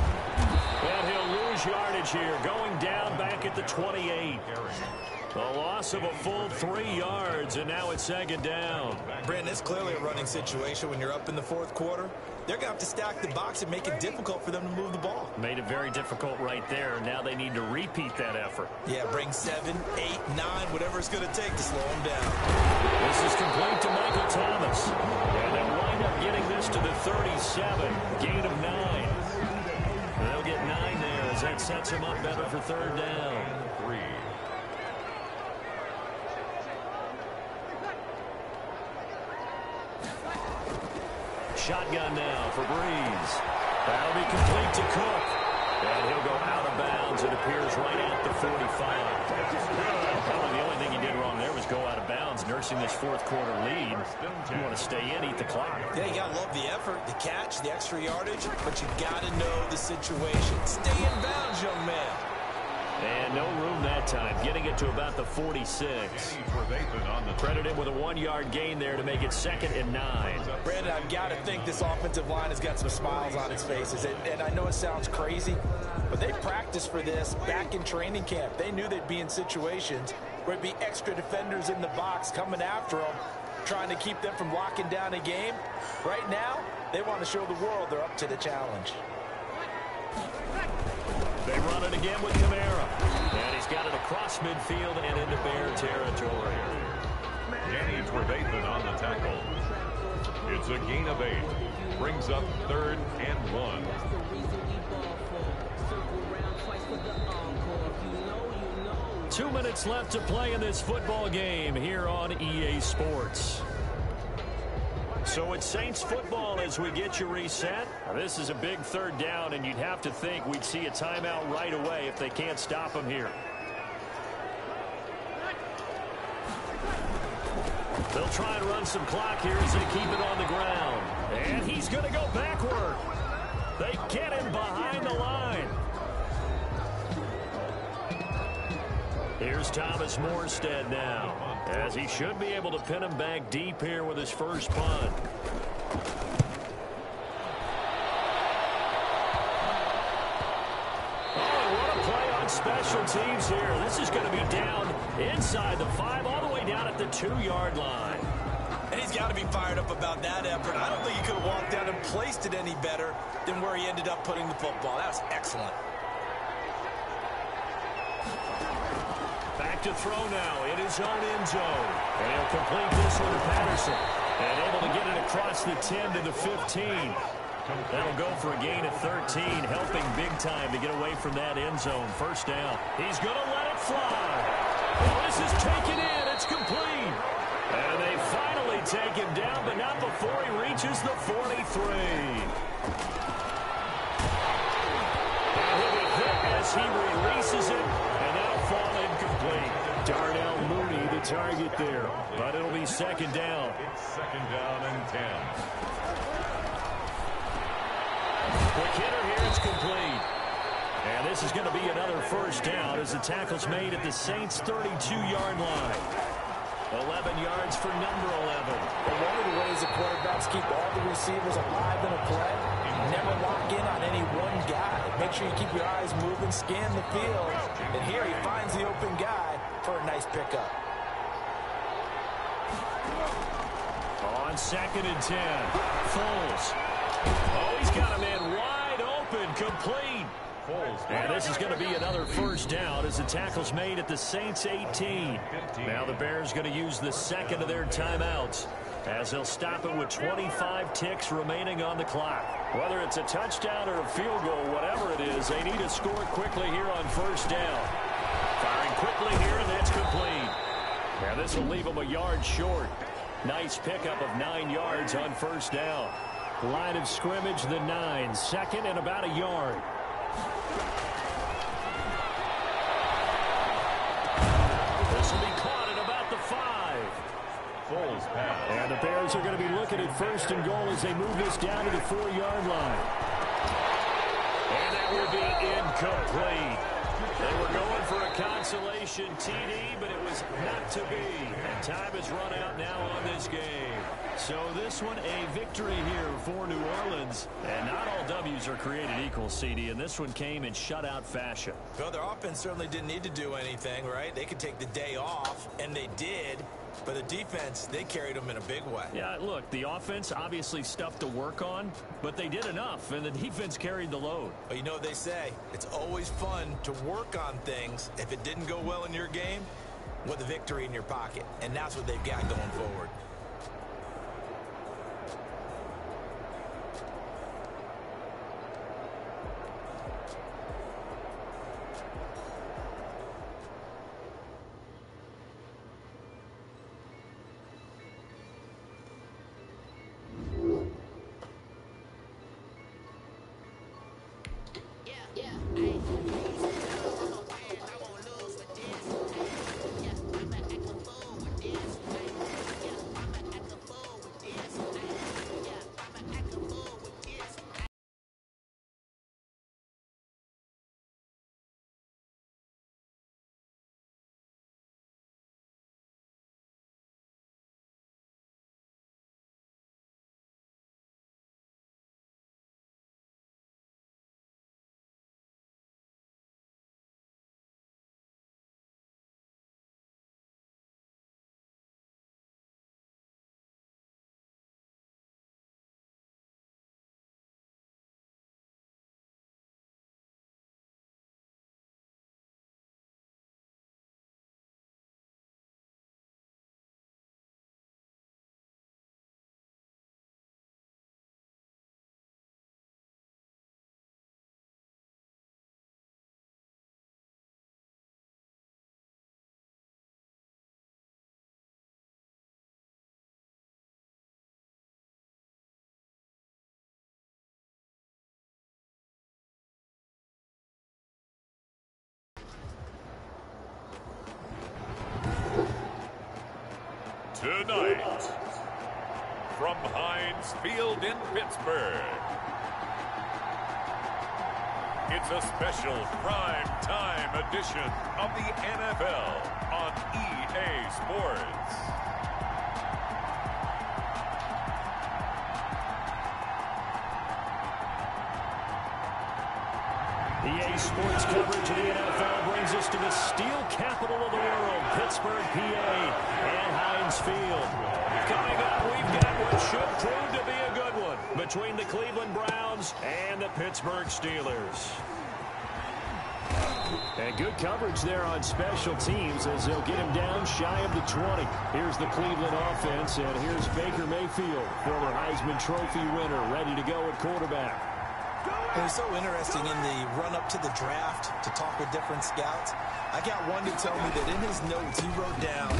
And he'll lose yardage here, going down back at the 28. A loss of a full 3 yards, and now it's 2nd down. Brandon, it's clearly a running situation when you're up in the 4th quarter. They're going to have to stack the box and make it difficult for them to move the ball. Made it very difficult right there. Now they need to repeat that effort. Yeah, bring 7, 8, 9, whatever it's going to take to slow them down. This is complete to Michael Thomas. And they'll wind up getting this to the 37. Gain of 9. They'll get 9 there as that sets him up better for 3rd down. 3. Shotgun now for Breeze. That'll be complete to Cook. And he'll go out of bounds. It appears right at the 45. Probably the only thing he did wrong there was go out of bounds, nursing this fourth quarter lead. You want to stay in, eat the clock. Yeah, you got to love the effort, the catch, the extra yardage, but you got to know the situation. Stay in bounds, young man. And no room that time, getting it to about the 46. Credit him with a 1-yard gain there to make it 2nd and 9. Brandon, I've got to think this offensive line has got some smiles on its faces. And I know it sounds crazy, but they practiced for this back in training camp. They knew they'd be in situations where it'd be extra defenders in the box coming after them, trying to keep them from locking down a game. Right now, they want to show the world they're up to the challenge. They run it again with Kamara. And he's got it across midfield and into Bear territory. Danny Trevathan on the tackle. It's a gain of 8. Brings up 3rd and 1. Two minutes left to play in this football game here on EA Sports. So it's Saints football as we get you reset. Now, this is a big 3rd down, and you'd have to think we'd see a timeout right away if they can't stop them here. They'll try and run some clock here as they keep it on the ground. And he's going to go backward. They get him behind the line. Here's Thomas Morstead now, as he should be able to pin him back deep here with his first punt. Oh, what a play on special teams here. This is going to be down inside the 5, all the way down at the 2-yard line. And he's got to be fired up about that effort. I don't think he could have walked down and placed it any better than where he ended up putting the football. That was excellent. Back to throw now in his own end zone. And he'll complete this one to Patterson. And able to get it across the 10 to the 15. That'll go for a gain of 13, helping big time to get away from that end zone. First down. He's going to let it fly. Well, this is taken in. It's complete. And they finally take him down, but not before he reaches the 43. And he'll be hit as he releases it. And that'll fall incomplete. Darnell Mooney, the target there. But it'll be 2nd down. It's 2nd down and 10. Quick hitter here, it's complete. And this is going to be another first down as the tackle's made at the Saints' 32-yard line. 11 yards for number 11. And one of the ways the quarterbacks keep all the receivers alive in a play, never lock in on any one guy. Make sure you keep your eyes moving, scan the field. And here he finds the open guy for a nice pickup. On 2nd and 10, Foles. Oh, he's got a man wide open, complete. And this is going to be another first down as the tackle's made at the Saints' 18. Now the Bears going to use the 2nd of their timeouts as they'll stop it with 25 ticks remaining on the clock. Whether it's a touchdown or a field goal, whatever it is, they need to score quickly here on first down. Firing quickly here, and that's complete. Now this will leave them a yard short. Nice pickup of 9 yards on first down. Line of scrimmage, the 9. 2nd and about a yard. This will be caught at about the 5. Foles pass. And the Bears are going to be looking at 1st and goal as they move this down to the 4-yard line. And that will be incomplete. They were going for a consolation TD, but it was not to be. And time has run out now on this game. So this one a victory here for New Orleans. And not all W's are created equal, CD, and this one came in shutout fashion. Well, their offense certainly didn't need to do anything, right? They could take the day off, and they did. But the defense, they carried them in a big way. Yeah, look, the offense obviously stuff to work on, but they did enough, and the defense carried the load. Well, you know what they say. It's always fun to work on things. If it didn't go well in your game, with a victory in your pocket. And that's what they've got going forward. Tonight, from Heinz Field in Pittsburgh, it's a special prime time edition of the NFL on EA Sports. EA Sports coverage of the NFL brings us to the steel capital of the world, Pittsburgh, PA, and Heinz Field. Coming up, we've got what should prove to be a good one between the Cleveland Browns and the Pittsburgh Steelers. And good coverage there on special teams as they'll get him down shy of the 20. Here's the Cleveland offense, and here's Baker Mayfield, former Heisman Trophy winner, ready to go at quarterback. It was so interesting in the run-up to the draft to talk with different scouts. I got one to tell me that in his notes he wrote down,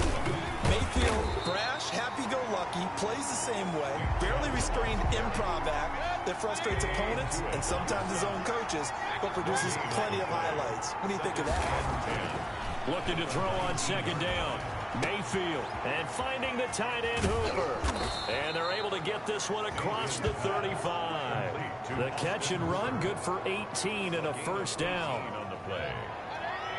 Mayfield, brash, happy-go-lucky, plays the same way, barely restrained improv act that frustrates opponents and sometimes his own coaches, but produces plenty of highlights. What do you think of that? Looking to throw on second down. Mayfield, and finding the tight end Hooper. And they're able to get this one across the 35. The catch and run, good for 18 and a first down.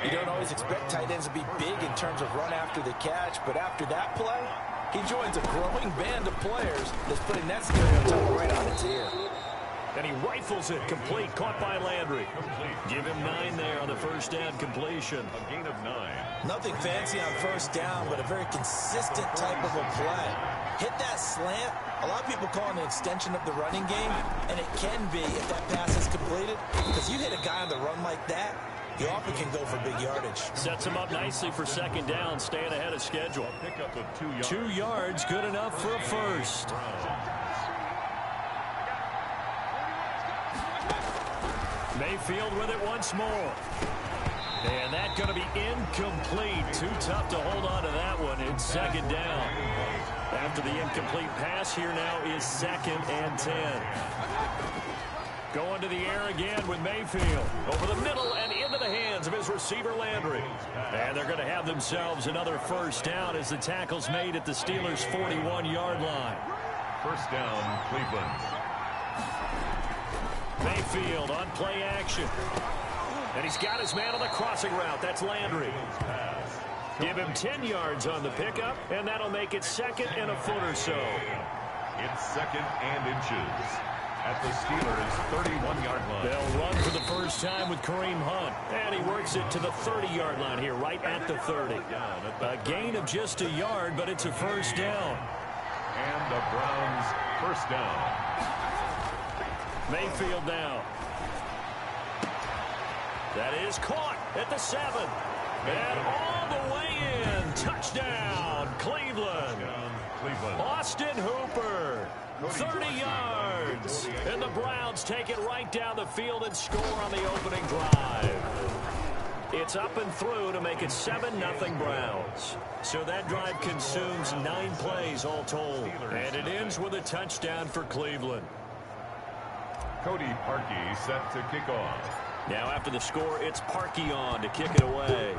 You don't always expect tight ends to be big in terms of run after the catch, but after that play, he joins a growing band of players that's putting that stereotype right on its ear. And he rifles it complete, caught by Landry. Give him 9 there on the first down completion. A gain of 9. Nothing fancy on first down, but a very consistent type of a play. Hit that slant. A lot of people call it an extension of the running game, and it can be if that pass is completed, because you hit a guy on the run like that, you often can go for big yardage. Sets him up nicely for second down, staying ahead of schedule. Pick up of 2 yards. 2 yards, good enough for a first. Mayfield with it once more. And that's going to be incomplete. Too tough to hold on to that one. It's second down. After the incomplete pass, here now is 2nd and 10. Going to the air again with Mayfield. Over the middle and into the hands of his receiver Landry. And they're going to have themselves another first down as the tackle's made at the Steelers' 41-yard line. First down, Cleveland. Mayfield on play action. And he's got his man on the crossing route. That's Landry. Give him 10 yards on the pickup, and that'll make it 2nd and a foot or so. It's 2nd and inches at the Steelers' 31-yard line. They'll run for the first time with Kareem Hunt. And he works it to the 30-yard line here, right at the 30. A gain of just a yard, but it's a first down. And the Browns' first down. Mayfield now. That is caught at the 7. And all the way in. Touchdown, Cleveland. Austin Hooper. 30 yards. And the Browns take it right down the field and score on the opening drive. It's up and through to make it 7-0 Browns. So that drive consumes 9 plays all told. And it ends with a touchdown for Cleveland. Cody Parkey set to kick off. Now after the score, it's Parkey on to kick it away.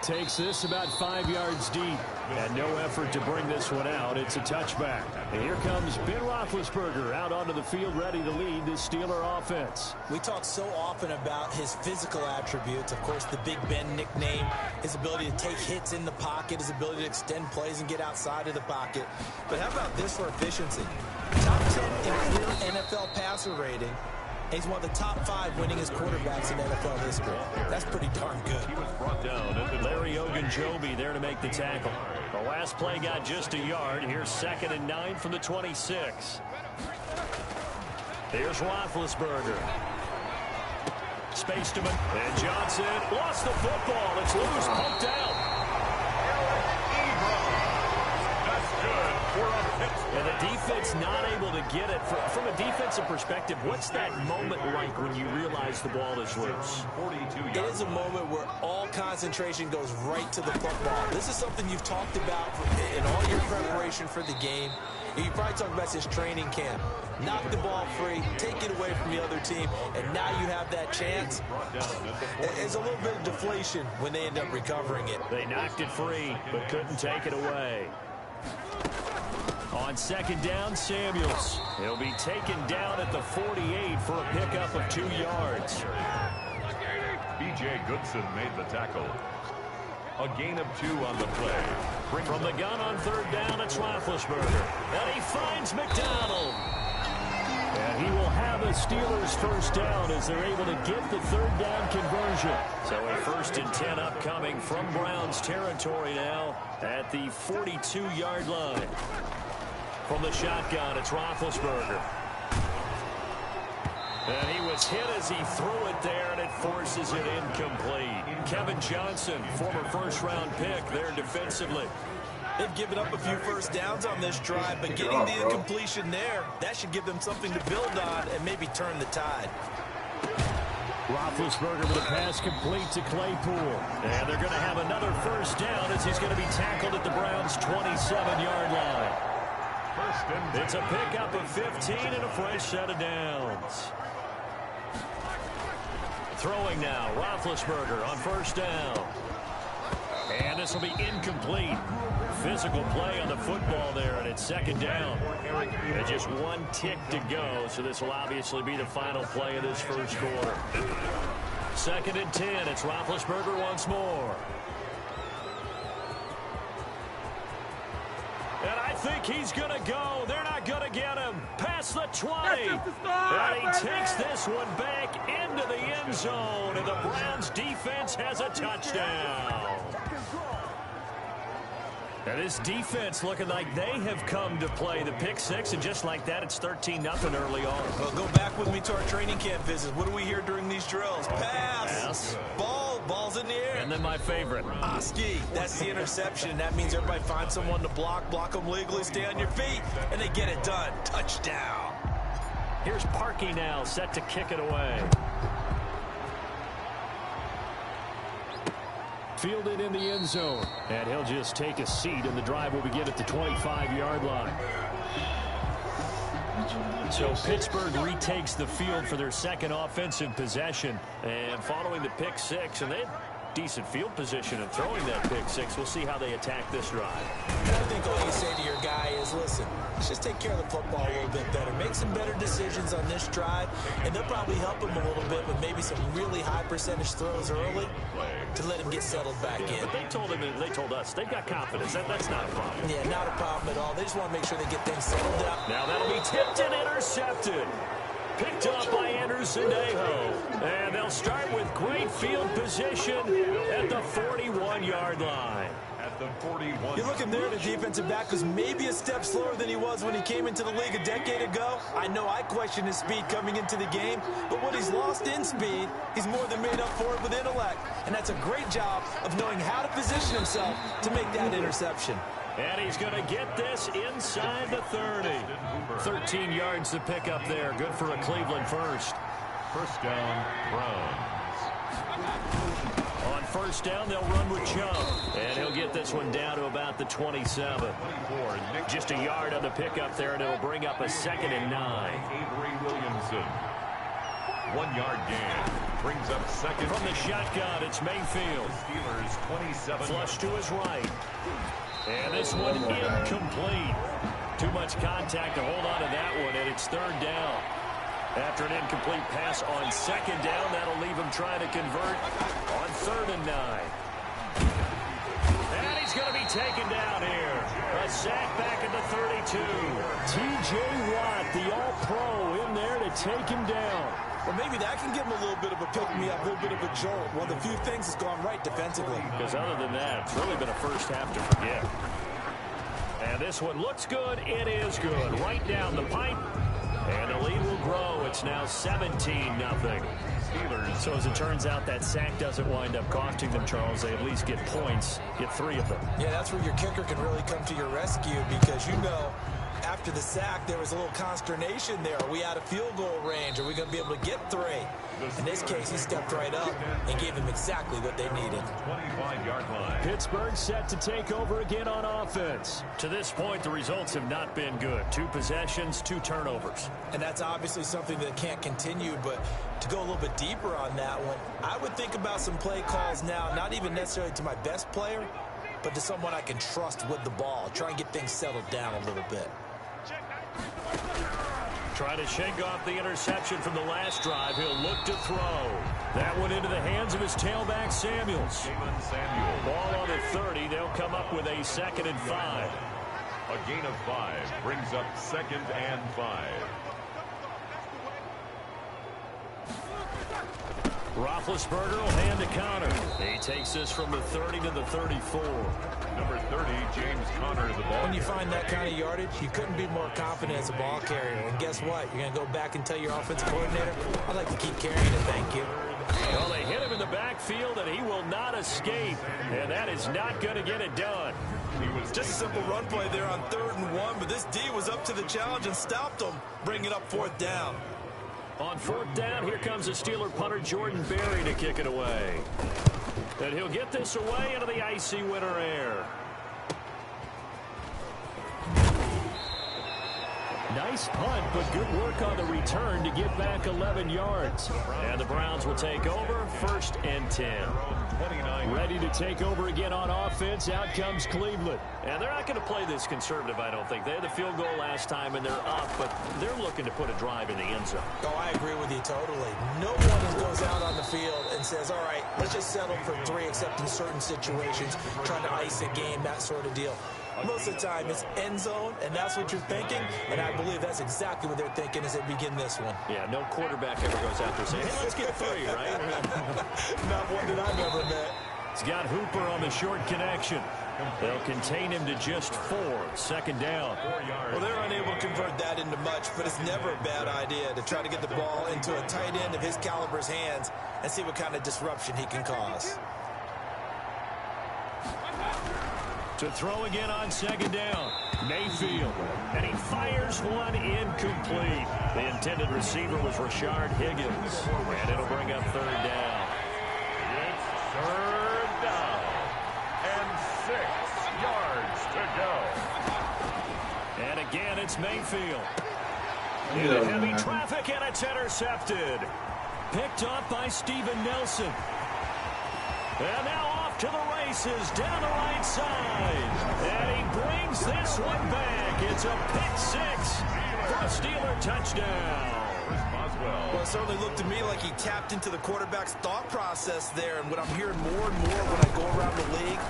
Takes this about 5 yards deep. And no effort to bring this one out. It's a touchback. And here comes Ben Roethlisberger out onto the field ready to lead this Steeler offense. We talk so often about his physical attributes. Of course, the Big Ben nickname, his ability to take hits in the pocket, his ability to extend plays and get outside of the pocket. But how about this for efficiency? Top 10 in clear NFL passer rating. He's one of the top 5 winningest quarterbacks in NFL history. That's pretty darn good. He was brought down at the Larry Ogunjobi there to make the tackle. The last play got just a yard. Here's 2nd and 9 from the 26. Here's Roethlisberger. Spaced him, and Johnson lost the football. It's loose, poked out. And the defense not able to get it. From a defensive perspective, what's that moment like when you realize the ball is loose? It is a moment where all concentration goes right to the football. This is something you've talked about in all your preparation for the game. You probably talk about his training camp. Knock the ball free, take it away from the other team, and now you have that chance. It's a little bit of deflation when they end up recovering it. They knocked it free, but couldn't take it away. On second down, Samuels. He'll be taken down at the 48 for a pickup of 2 yards. B.J. Goodson made the tackle. A gain of 2 on the play. From the gun on third down, it's Roethlisberger. And he finds McDonald. And he will have a Steelers first down as they're able to get the third down conversion. So a 1st and 10 upcoming from Browns territory now at the 42-yard line. From the shotgun, it's Roethlisberger. And he was hit as he threw it there, and it forces it incomplete. Kevin Johnson, former first-round pick there defensively. They've given up a few first downs on this drive, but getting the incompletion there, that should give them something to build on and maybe turn the tide. Roethlisberger with a pass complete to Claypool. And they're going to have another first down as he's going to be tackled at the Browns' 27-yard line. It's a pickup of 15 and a fresh set of downs. Throwing now, Roethlisberger on first down. And this will be incomplete. Physical play on the football there, and it's second down. And just 1 tick to go, so this will obviously be the final play of this first quarter. 2nd and 10, it's Roethlisberger once more. And I think he's going to go. They're not going to get him. Past the 20. And he takes this one back into the end zone. And the Browns defense has a touchdown. Now this defense looking like they have come to play the pick six, and just like that, it's 13-0 early on. Well, go back with me to our training camp visit. What do we hear during these drills? Pass. Ball's in the air. And then my favorite. Ski. That's the interception. That means everybody finds someone to block them legally, stay on your feet, and they get it done. Touchdown. Here's Parkey now, set to kick it away. Fielded in the end zone. And he'll just take a seat, and the drive will begin at the 25-yard line. So Pittsburgh retakes the field for their second offensive possession. And following the pick six, and they had decent field position and throwing that pick six, we'll see how they attack this drive. I think all you say to your guy is, listen, let's just take care of the football a little bit better. Make some better decisions on this drive, and they'll probably help him a little bit with maybe some really high percentage throws early to let him get settled back in. But they told him, and they told us, they've got confidence. That's not a problem. Yeah, not a problem at all. They just want to make sure they get things settled down. Now that'll be tipped and intercepted. Picked up by Anderson Aho. And they'll start with great field position at the 41-yard line. At the 41. You're looking there, the defensive back was maybe a step slower than he was when he came into the league a decade ago. I know I questioned his speed coming into the game, but what he's lost in speed, he's more than made up for it with intellect. And that's a great job of knowing how to position himself to make that interception. And he's going to get this inside the 30. 13 yards to pick up there. Good for a Cleveland first. First down, Browns. On first down, they'll run with Chubb. And he'll get this one down to about the 27. Just a yard on the pickup there, and it'll bring up a 2nd and 9. Avery Williamson. 1 yard gain. Brings up second. From the shotgun, it's Mayfield. Steelers 27. Flush to his right. And this one incomplete. Too much contact to hold on to that one, and it's 3rd down. After an incomplete pass on 2nd down, that'll leave him trying to convert on 3rd and 9. And he's going to be taken down here. A sack back at the 32. T.J. Watt, the all-pro, in there to take him down. Well, maybe that can give him a little bit of a pick-me-up, a little bit of a jolt. One of the few things that's gone right defensively. Because other than that, it's really been a first half to forget. And this one looks good. It is good. Right down the pipe. And the lead will grow. It's now 17-0. Steelers. So as it turns out, that sack doesn't wind up costing them, Charles. They at least get points, get 3 of them. Yeah, that's where your kicker can really come to your rescue, because you know after the sack, there was a little consternation there. Are we out of field goal range? Are we going to be able to get 3? In this case, he stepped right up and gave them exactly what they needed. 25-yard line. Pittsburgh set to take over again on offense. To this point, the results have not been good. 2 possessions, 2 turnovers. And that's obviously something that can't continue, but to go a little bit deeper on that one, I would think about some play calls now, not even necessarily to my best player, but to someone I can trust with the ball. Try and get things settled down a little bit. Trying to shake off the interception from the last drive. He'll look to throw. That one into the hands of his tailback, Samuels. Ball on the 30. They'll come up with a 2nd and 5. A gain of 5 brings up 2nd and 5. Roethlisberger will hand a counter. He takes this from the 30 to the 34. Number 30, James Conner, the ball. When you find that kind of yardage, you couldn't be more confident as a ball carrier. And guess what? You're going to go back and tell your offensive coordinator, I'd like to keep carrying it, thank you. Well, they hit him in the backfield, and he will not escape. And that is not going to get it done. Just a simple run play there on 3rd and 1, but this D was up to the challenge and stopped him, bringing up 4th down. On 4th down, here comes the Steeler punter Jordan Berry to kick it away. And he'll get this away into the icy winter air. Nice punt, but good work on the return to get back 11 yards. And the Browns will take over, 1st and 10. Ready to take over again on offense. Out comes Cleveland. And they're not going to play this conservative, I don't think. They had the field goal last time, and they're up, but they're looking to put a drive in the end zone. Oh, I agree with you totally. No one goes out on the field and says, all right, let's just settle for 3, except in certain situations, trying to ice a game, that sort of deal. Most of the time, it's end zone, and that's what you're thinking, and I believe that's exactly what they're thinking as they begin this one. Yeah, no quarterback ever goes out there saying, hey, let's get 3, right? Not one that I've ever met. He's got Hooper on the short connection. They'll contain him to just 4, 2nd down. Well, they're unable to convert that into much, but it's never a bad idea to try to get the ball into a tight end of his caliber's hands and see what kind of disruption he can cause. To throw again on 2nd down. Mayfield. And he fires one incomplete. The intended receiver was Rashard Higgins. And it'll bring up 3rd down. It's 3rd down. And 6 yards to go. And again, it's Mayfield. Into heavy traffic, and it's intercepted. Picked up by Steven Nelson. And now off to the races down the right side. And he brings this one back. It's a pick 6 for a Steeler touchdown. Well, it certainly looked to me like he tapped into the quarterback's thought process there. And what I'm hearing more and more when I go around the league,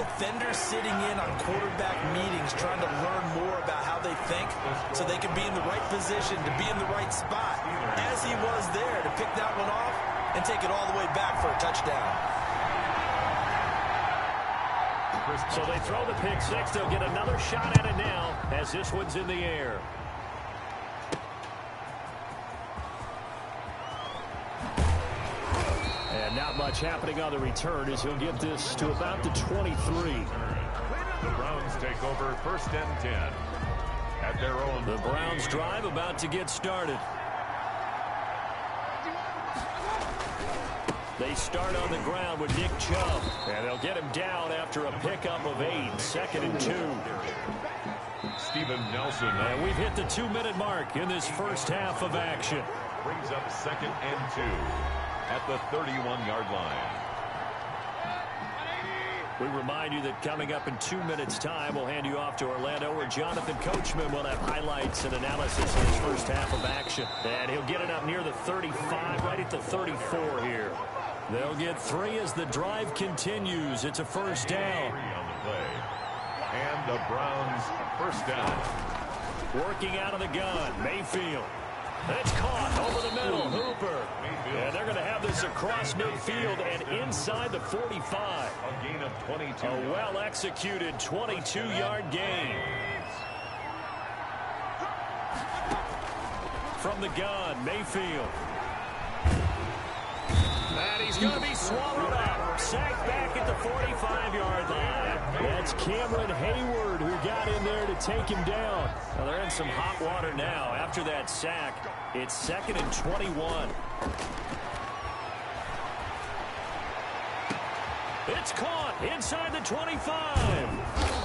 defenders sitting in on quarterback meetings trying to learn more about how they think so they can be in the right position to be in the right spot. As he was there to pick that one off and take it all the way back for a touchdown. So they throw the pick 6. They'll get another shot at it now as this one's in the air. And not much happening on the return as he'll get this to about the 23. The Browns take over 1st and 10 at their own. The Browns drive about to get started. They start on the ground with Nick Chubb. And they'll get him down after a pickup of 8. 2nd and 2. Steven Nelson. And we've hit the 2-minute mark in this first half of action. Brings up 2nd and 2 at the 31-yard line. We remind you that coming up in 2 minutes' time, we'll hand you off to Orlando, where Jonathan Coachman will have highlights and analysis of his first half of action. And he'll get it up near the 35, right at the 34 here. They'll get 3 as the drive continues. It's a 1st down. On the play. And the Browns 1st down. Working out of the gun, Mayfield. It's caught over the middle, Hooper. And they're going to have this across midfield and inside the 45. A gain of 22. A well-executed 22-yard gain. From the gun, Mayfield. And he's going to be swallowed up. Sacked back at the 45-yard line. That's Cameron Hayward who got in there to take him down. Well, they're in some hot water now. After that sack, it's 2nd and 21. It's caught inside the 25.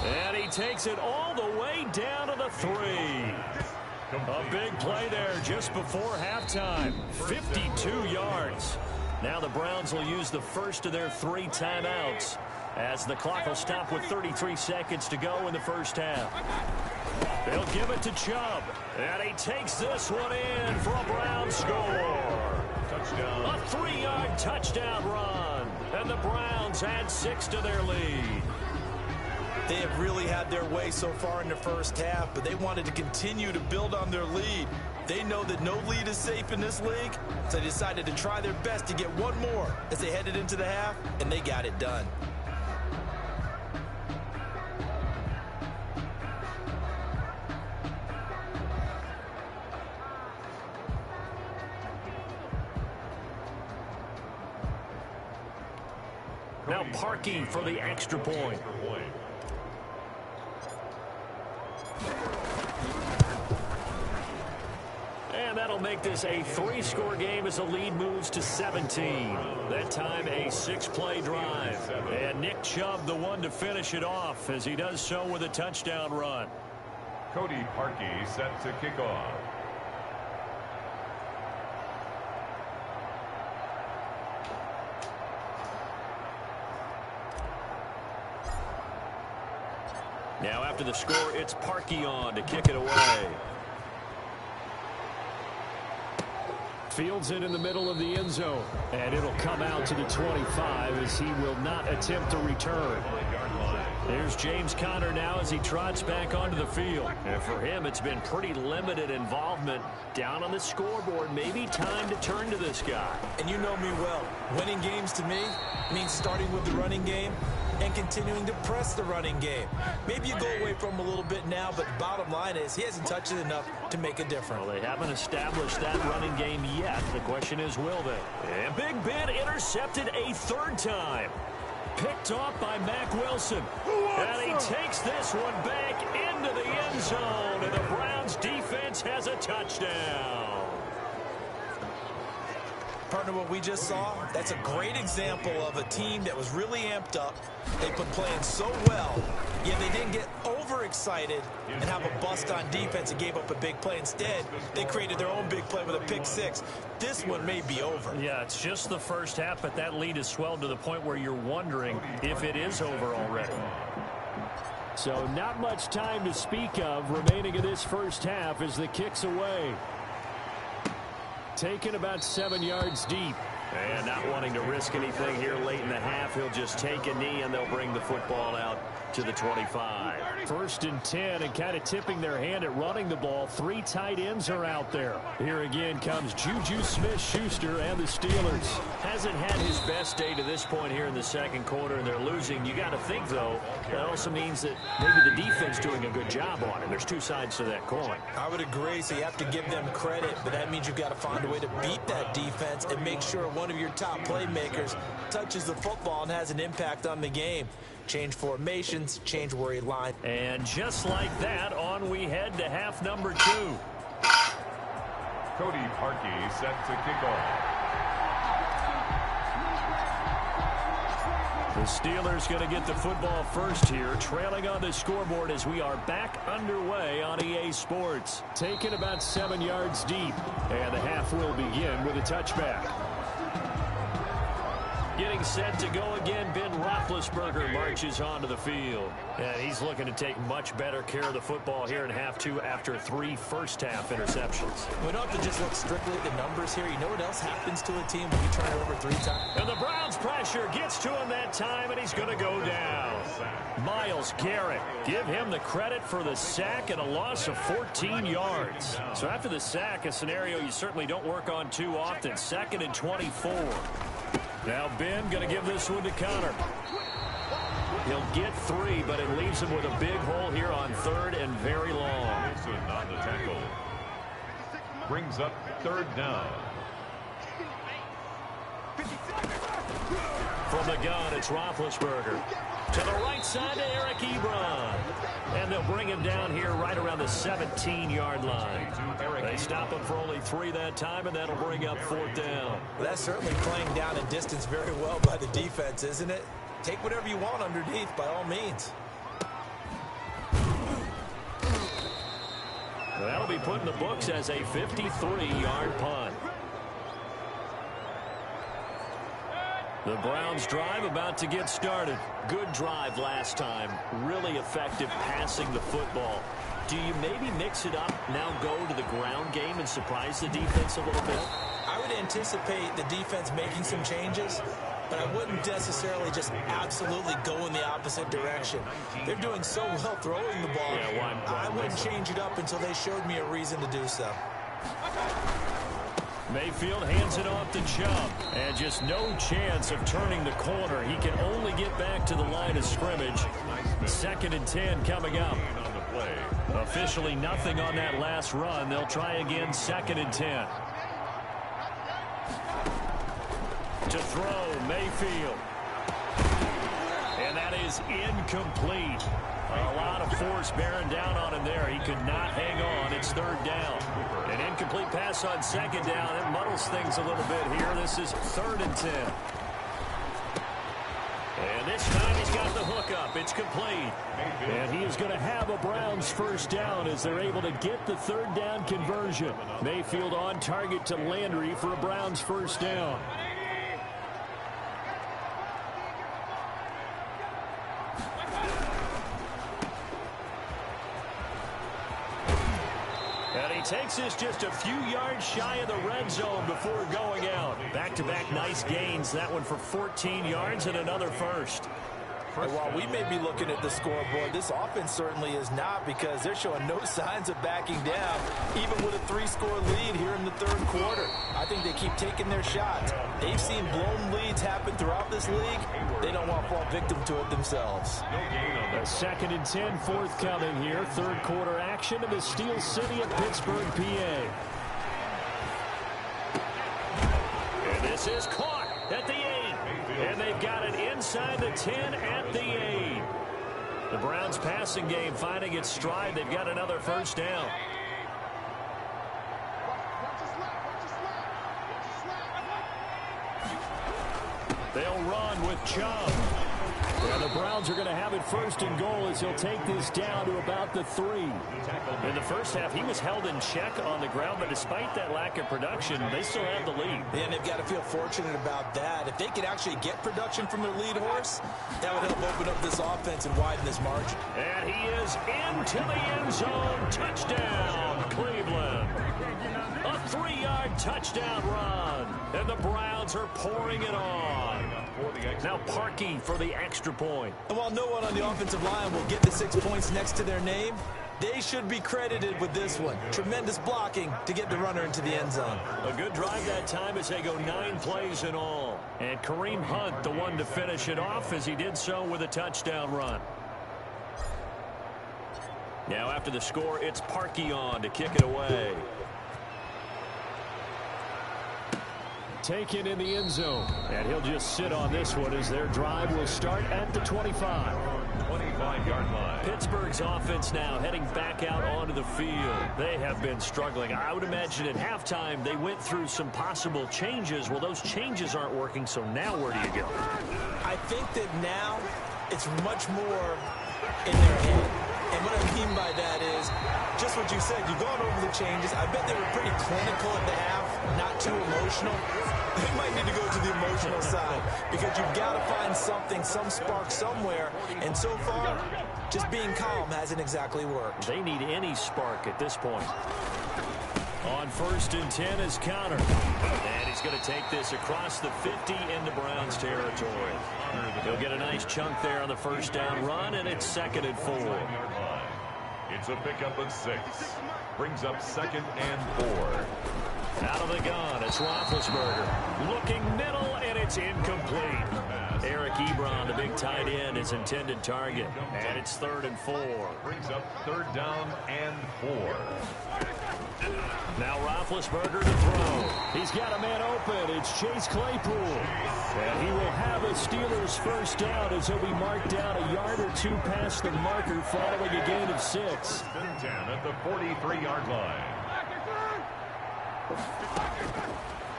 And he takes it all the way down to the 3. A big play there just before halftime. 52 yards. Now the Browns will use the first of their 3 timeouts as the clock will stop with 33 seconds to go in the first half. They'll give it to Chubb. And he takes this one in for a Browns score. Touchdown. A 3-yard touchdown run. And the Browns add 6 to their lead. They have really had their way so far in the first half, but they wanted to continue to build on their lead. They know that no lead is safe in this league, so they decided to try their best to get one more as they headed into the half, and they got it done. Now Parkey for the extra point. And that'll make this a 3-score game as the lead moves to 17. That time a 6-play drive. And Nick Chubb the one to finish it off as he does so with a touchdown run. Cody Parkey set to kick off. Now after the score, it's Parkey on to kick it away. Fields it in the middle of the end zone. And it'll come out to the 25 as he will not attempt to return. There's James Conner now as he trots back onto the field. And for him, it's been pretty limited involvement down on the scoreboard. Maybe time to turn to this guy. And you know me well. Winning games to me means starting with the running game and continuing to press the running game. Maybe you go away from him a little bit now, but bottom line is he hasn't touched it enough to make a difference. Well, they haven't established that running game yet. The question is, will they? And Big Ben intercepted a 3rd time. Picked off by Mack Wilson. And he takes this one back into the end zone. And the Browns defense has a touchdown. Partner, what we just saw, that's a great example of a team that was really amped up. They've been playing so well, yet they didn't get overexcited and have a bust on defense and gave up a big play. Instead, they created their own big play with a pick-6. This one may be over. Yeah, it's just the first half, but that lead has swelled to the point where you're wondering if it is over already. So not much time to speak of remaining in this first half as the kick's away. Taken about 7 yards deep. And not wanting to risk anything here late in the half, he'll just take a knee and they'll bring the football out to the 25. 1st and 10 and kind of tipping their hand at running the ball. 3 tight ends are out there. Here again comes Juju Smith-Schuster and the Steelers. Hasn't had his best day to this point here in the 2nd quarter, and they're losing. You got to think, though, that also means that maybe the defense doing a good job on it. There's 2 sides to that coin. I would agree, so you have to give them credit, but that means you've got to find a way to beat that defense and make sure one of your top playmakers touches the football and has an impact on the game. Change formations, change where he lines. And just like that, on we head to half number 2. Cody Parkey set to kick off. The Steelers going to get the football first here, trailing on the scoreboard as we are back underway on EA Sports. Taken about 7 yards deep, and the half will begin with a touchback. Getting set to go again, Ben Roethlisberger marches onto the field. And he's looking to take much better care of the football here in half 2 after 3 first-half interceptions. We don't have to just look strictly at the numbers here. You know what else happens to a team when you turn it over 3 times? And the Browns pressure gets to him that time, and he's going to go down. Myles Garrett, give him the credit for the sack and a loss of 14 yards. So after the sack, a scenario you certainly don't work on too often. 2nd and 24. Now Ben going to give this one to Conner. He'll get 3, but it leaves him with a big hole here on 3rd and very long. Wilson on the tackle. Brings up 3rd down. From the gun, it's Roethlisberger. To the right side to Eric Ebron. And they'll bring him down here right around the 17-yard line. They stop him for only 3 that time, and that'll bring up 4th down. Well, that's certainly playing down and distance very well by the defense, isn't it? Take whatever you want underneath, by all means. That'll be put in the books as a 53-yard punt. The Browns drive about to get started. Good drive last time. Really effective passing the football. Do you maybe mix it up, now go to the ground game and surprise the defense a little bit? I would anticipate the defense making some changes, but I wouldn't necessarily just absolutely go in the opposite direction. They're doing so well throwing the ball. Yeah, I wouldn't change it up until they showed me a reason to do so. Mayfield hands it off to Chubb. And just no chance of turning the corner. He can only get back to the line of scrimmage. 2nd and 10 coming up. Officially nothing on that last run. They'll try again 2nd and 10. To throw, Mayfield. And that is incomplete. A lot of force bearing down on him there. He could not hang on. It's 3rd down. An incomplete pass on 2nd down. It muddles things a little bit here. This is 3rd and 10. And this time he's got the hook up. It's complete. And he is going to have a Browns 1st down as they're able to get the 3rd down conversion. Mayfield on target to Landry for a Browns 1st down. And he takes this just a few yards shy of the red zone before going out. Back-to-back nice gains. That one for 14 yards and another 1st. And while we may be looking at the scoreboard, this offense certainly is not, because they're showing no signs of backing down, even with a 3-score lead here in the 3rd quarter. I think they keep taking their shots. They've seen blown leads happen throughout this league. They don't want to fall victim to it themselves. A 2nd and 10 forthcoming here. 3rd quarter action in the Steel City of Pittsburgh, PA. And this is caught at the 8. And they've got it inside the 10 at the 8. The Browns passing game finding its stride. They've got another 1st down. They'll run with Chubb. And the Browns are going to have it 1st and goal as he'll take this down to about the 3. In the first half, he was held in check on the ground, but despite that lack of production, they still have the lead. And they've got to feel fortunate about that. If they could actually get production from their lead horse, that would help open up this offense and widen this margin. And he is into the end zone. Touchdown, Cleveland. A 3-yard touchdown run. And the Browns are pouring it on. Now Parkey for the extra point. And while no one on the offensive line will get the 6 points next to their name, they should be credited with this one. Tremendous blocking to get the runner into the end zone. A good drive that time as they go 9 plays in all. And Kareem Hunt, the one to finish it off, as he did so with a touchdown run. Now after the score, it's Parkey on to kick it away. Taken in the end zone. And he'll just sit on this one as their drive will start at the 25. 25-yard line. Pittsburgh's offense now heading back out onto the field. They have been struggling. I would imagine at halftime they went through some possible changes. Well, those changes aren't working, so now where do you go? I think that now it's much more in their head. And what I mean by that is just what you said. You've gone over the changes. I bet they were pretty clinical at the half, not too emotional. They might need to go to the emotional side because you've got to find something, some spark somewhere. And so far, just being calm hasn't exactly worked. They need any spark at this point. On 1st and 10 is Connor. And he's going to take this across the 50 into Browns territory. He'll get a nice chunk there on the 1st down run, and it's 2nd and 4. It's a pickup of 6. Brings up 2nd and 4. Out of the gun, it's Roethlisberger. Looking middle, and it's incomplete. Eric Ebron, the big tight end, his intended target. And it's 3rd and 4. Brings up 3rd down and 4. Now Roethlisberger to throw. He's got a man open. It's Chase Claypool. And he will have a Steelers first down as he'll be marked down a yard or two past the marker following a gain of 6. 5th and 10 at the 43-yard line.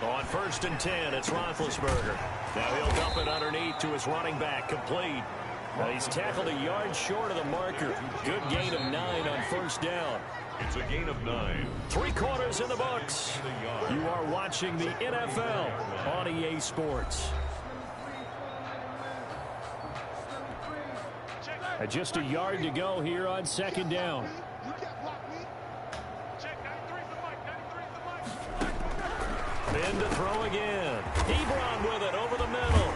On 1st and 10, it's Roethlisberger. Now he'll dump it underneath to his running back, complete. Now he's tackled a yard short of the marker. Good gain of 9 on 1st down. It's a gain of 9. 3 quarters in the books. You are watching the NFL on EA Sports. Just a yard to go here on 2nd down. Then to throw again. Ebron with it over the middle.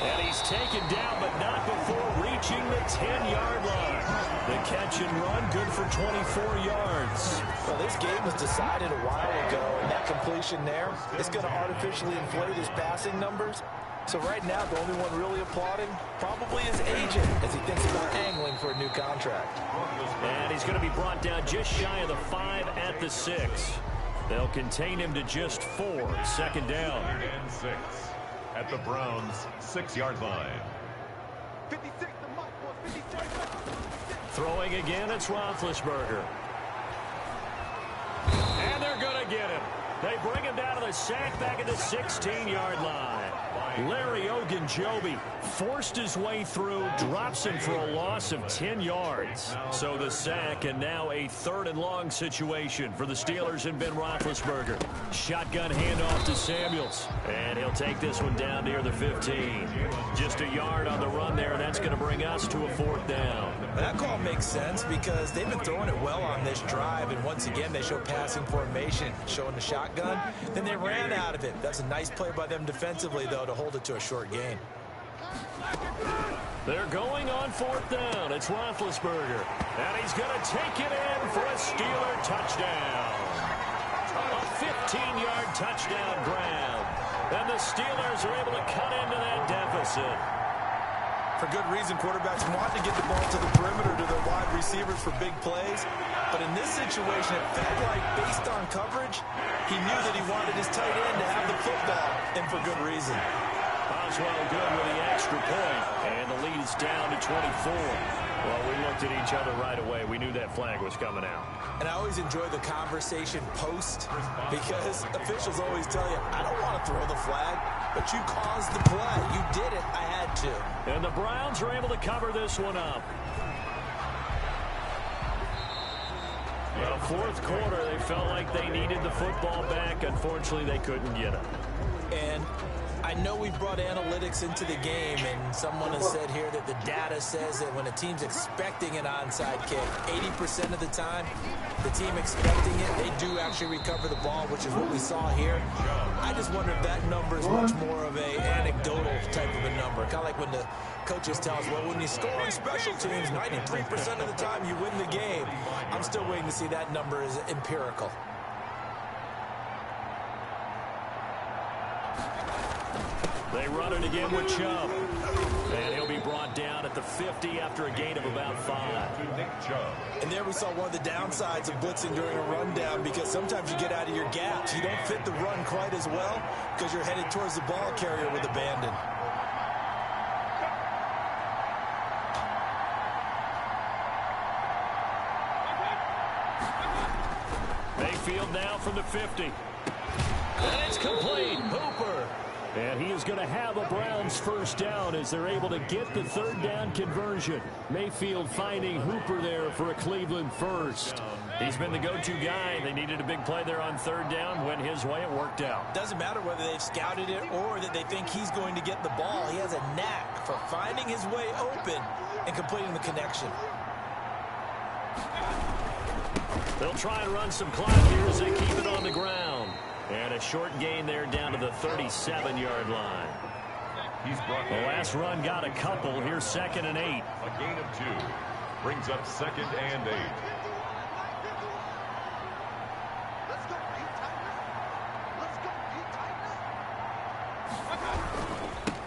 And he's taken down, but not before reaching the 10-yard line. The catch and run, good for 24 yards. Well, this game was decided a while ago, and that completion there is going to artificially inflate his passing numbers. So right now, the only one really applauding probably his agent as he thinks about angling for a new contract. And he's going to be brought down just shy of the 5 at the 6. They'll contain him to just 4. 2nd down. 3rd and 6 at the Browns' 6-yard line. Throwing again, it's Roethlisberger. And they're going to get him. They bring him down to the sack back at the 16-yard line. Larry Ogunjobi forced his way through, drops him for a loss of 10 yards. So the sack, and now a 3rd and long situation for the Steelers and Ben Roethlisberger. Shotgun handoff to Samuels. And he'll take this one down near the 15. Just a yard on the run there. That's going to bring us to a 4th down. That call makes sense because they've been throwing it well on this drive, and once again they show passing formation, showing the shotgun. Then they ran out of it. That's a nice play by them defensively, though, to hold it to a short gain. They're going on 4th down. It's Roethlisberger. And he's going to take it in for a Steeler touchdown. A 15-yard touchdown grab. And the Steelers are able to cut into that deficit. For good reason, quarterbacks want to get the ball to the perimeter to their wide receivers for big plays. But in this situation, it felt like, based on coverage, he knew that he wanted his tight end to have the football, and for good reason. Boswell good with the extra point, and the lead is down to 24. Well, we looked at each other right away. We knew that flag was coming out. And I always enjoy the conversation post, because officials always tell you, I don't want to throw the flag, but you caused the play. You did it. I had to. And the Browns are able to cover this one up. Well, 4th quarter, they felt like they needed the football back. Unfortunately, they couldn't get it. And I know we've brought analytics into the game, and someone has said here that the data says that when a team's expecting an onside kick, 80% of the time, the team expecting it, they do actually recover the ball, which is what we saw here. I just wonder if that number is much more of a anecdotal type of a number. Kind of like when the coaches tell us, well, when you score on special teams, 93% of the time you win the game. I'm still waiting to see that number is empirical. They run it again with Chubb. And he'll be brought down at the 50 after a gain of about 5. And there we saw one of the downsides of blitzing during a rundown, because sometimes you get out of your gaps. You don't fit the run quite as well because you're headed towards the ball carrier with abandon. Mayfield now from the 50. And it's complete. Hooper. And he is going to have a Browns first down as they're able to get the 3rd down conversion. Mayfield finding Hooper there for a Cleveland first. He's been the go-to guy. They needed a big play there on 3rd down. Went his way. It worked out. Doesn't matter whether they've scouted it or that they think he's going to get the ball. He has a knack for finding his way open and completing the connection. They'll try and run some clock here as they keep it on the ground. And a short gain there down to the 37-yard line. The last run got a couple. Here's 2nd and 8. A gain of 2 brings up 2nd and 8.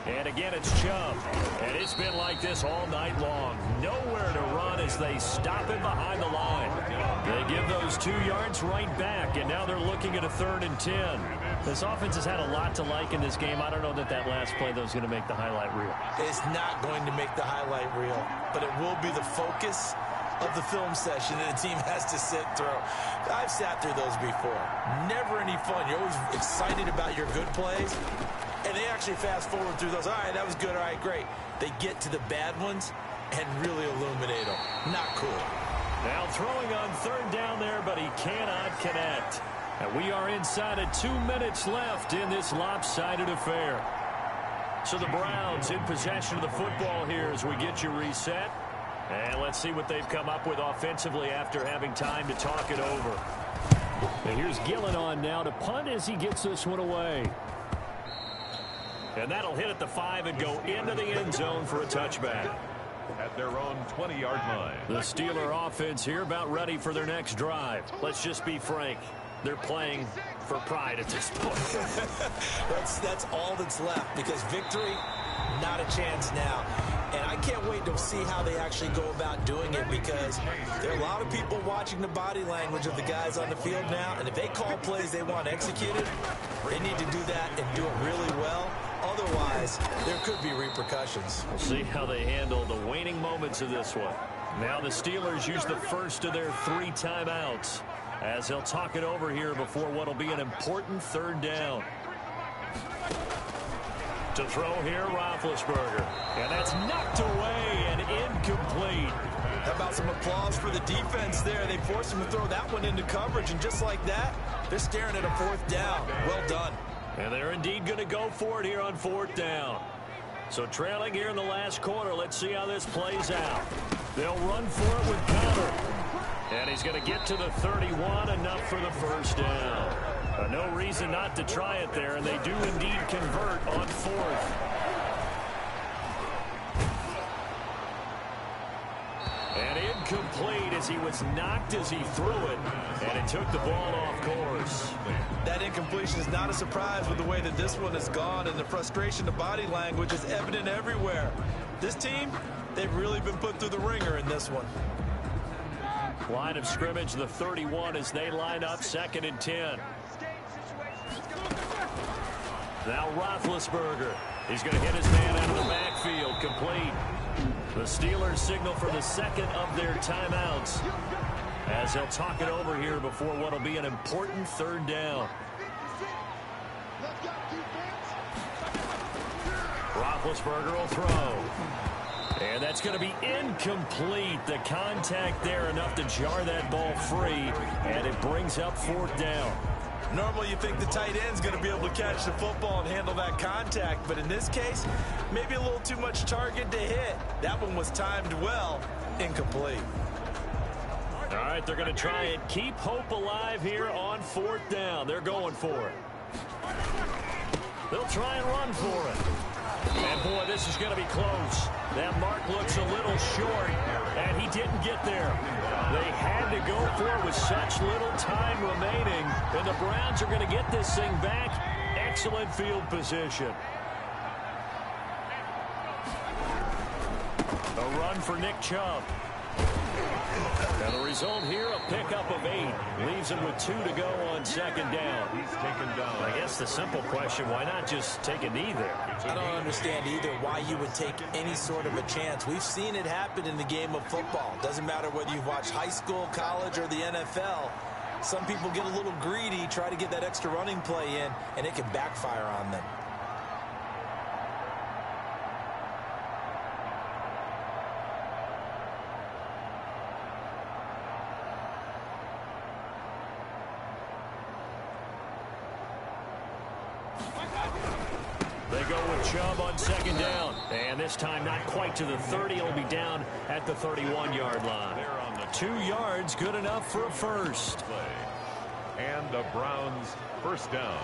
And again, it's Chubb. And it's been like this all night long. Nowhere to run as they stop him behind the line. They give those 2 yards right back, and now they're looking at a 3rd and 10. This offense has had a lot to like in this game. I don't know that last play, though, is going to make the highlight reel. It's not going to make the highlight reel, but it will be the focus of the film session that the team has to sit through. I've sat through those before. Never any fun. You're always excited about your good plays, and they actually fast forward through those. All right, that was good. All right, great. They get to the bad ones and really illuminate them. Not cool. Now throwing on 3rd down there, but he cannot connect. And we are inside of 2 minutes left in this lopsided affair. So the Browns in possession of the football here as we get you reset. And let's see what they've come up with offensively after having time to talk it over. And here's Gillen on now to punt as he gets this one away. And that'll hit at the 5 and go into the end zone for a touchback. At their own 20-yard line. The Steeler offense here about ready for their next drive. Let's just be frank. They're playing for pride at this point. That's all that's left, because victory, not a chance now. And I can't wait to see how they actually go about doing it, because there are a lot of people watching the body language of the guys on the field now, and if they call plays they want executed, they need to do that and do it really well. Otherwise, there could be repercussions. We'll see how they handle the waning moments of this one. Now the Steelers use the first of their 3 timeouts as they'll talk it over here before what will be an important 3rd down. To throw here, Roethlisberger. And that's knocked away and incomplete. How about some applause for the defense there? They forced him to throw that one into coverage, and just like that, they're staring at a 4th down. Well done. And they're indeed going to go for it here on 4th down. So trailing here in the last quarter, let's see how this plays out. They'll run for it with Connor. And he's going to get to the 31, enough for the 1st down. No reason not to try it there, and they do indeed convert on 4th. And incomplete as he was knocked as he threw it, and it took the ball off course. That incompletion is not a surprise with the way that this one has gone, and the frustration, the body language is evident everywhere. This team, they've really been put through the ringer in this one. Line of scrimmage, the 31, as they line up 2nd and 10. Now Roethlisberger. He's going to hit his man out of the backfield, complete. The Steelers signal for the 2nd of their timeouts as they'll talk it over here before what will be an important 3rd down. Roethlisberger will throw. And that's going to be incomplete. The contact there enough to jar that ball free, and it brings up 4th down. Normally you think the tight end's going to be able to catch the football and handle that contact, but in this case, maybe a little too much target to hit. That one was timed well, incomplete. All right, they're going to try and keep hope alive here on 4th down. They're going for it. They'll try and run for it. And boy, this is going to be close. That mark looks a little short, and he didn't get there. They had to go for it with such little time remaining, and the Browns are going to get this thing back. Excellent field position. A run for Nick Chubb. And the result here, a pickup of 8. Leaves him with 2 to go on 2nd down. He's taken down. I guess the simple question, why not just take a knee there? I don't understand either why you would take any sort of a chance. We've seen it happen in the game of football. Doesn't matter whether you've watched high school, college, or the NFL. Some people get a little greedy, try to get that extra running play in, and it can backfire on them. They go with Chubb on 2nd down. And this time not quite to the 30. It'll be down at the 31-yard line. They're on the 2 yards, good enough for a first. play. And the Browns 1st down.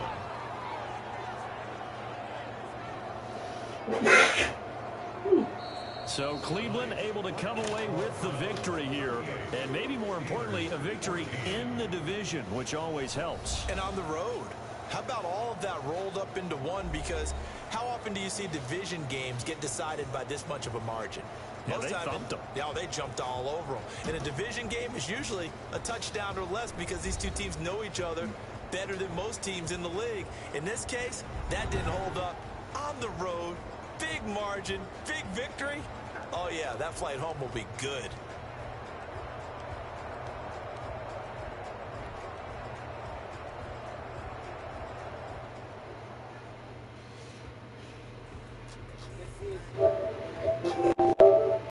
So Cleveland able to come away with the victory here. And maybe more importantly, a victory in the division, which always helps. And on the road. How about all of that rolled up into one? Because how often do you see division games get decided by this much of a margin? Yeah, they thumped them. Yeah, they jumped all over them. And a division game is usually a touchdown or less because these two teams know each other better than most teams in the league. In this case, that didn't hold up. On the road, big margin, big victory. Oh, yeah, that flight home will be good.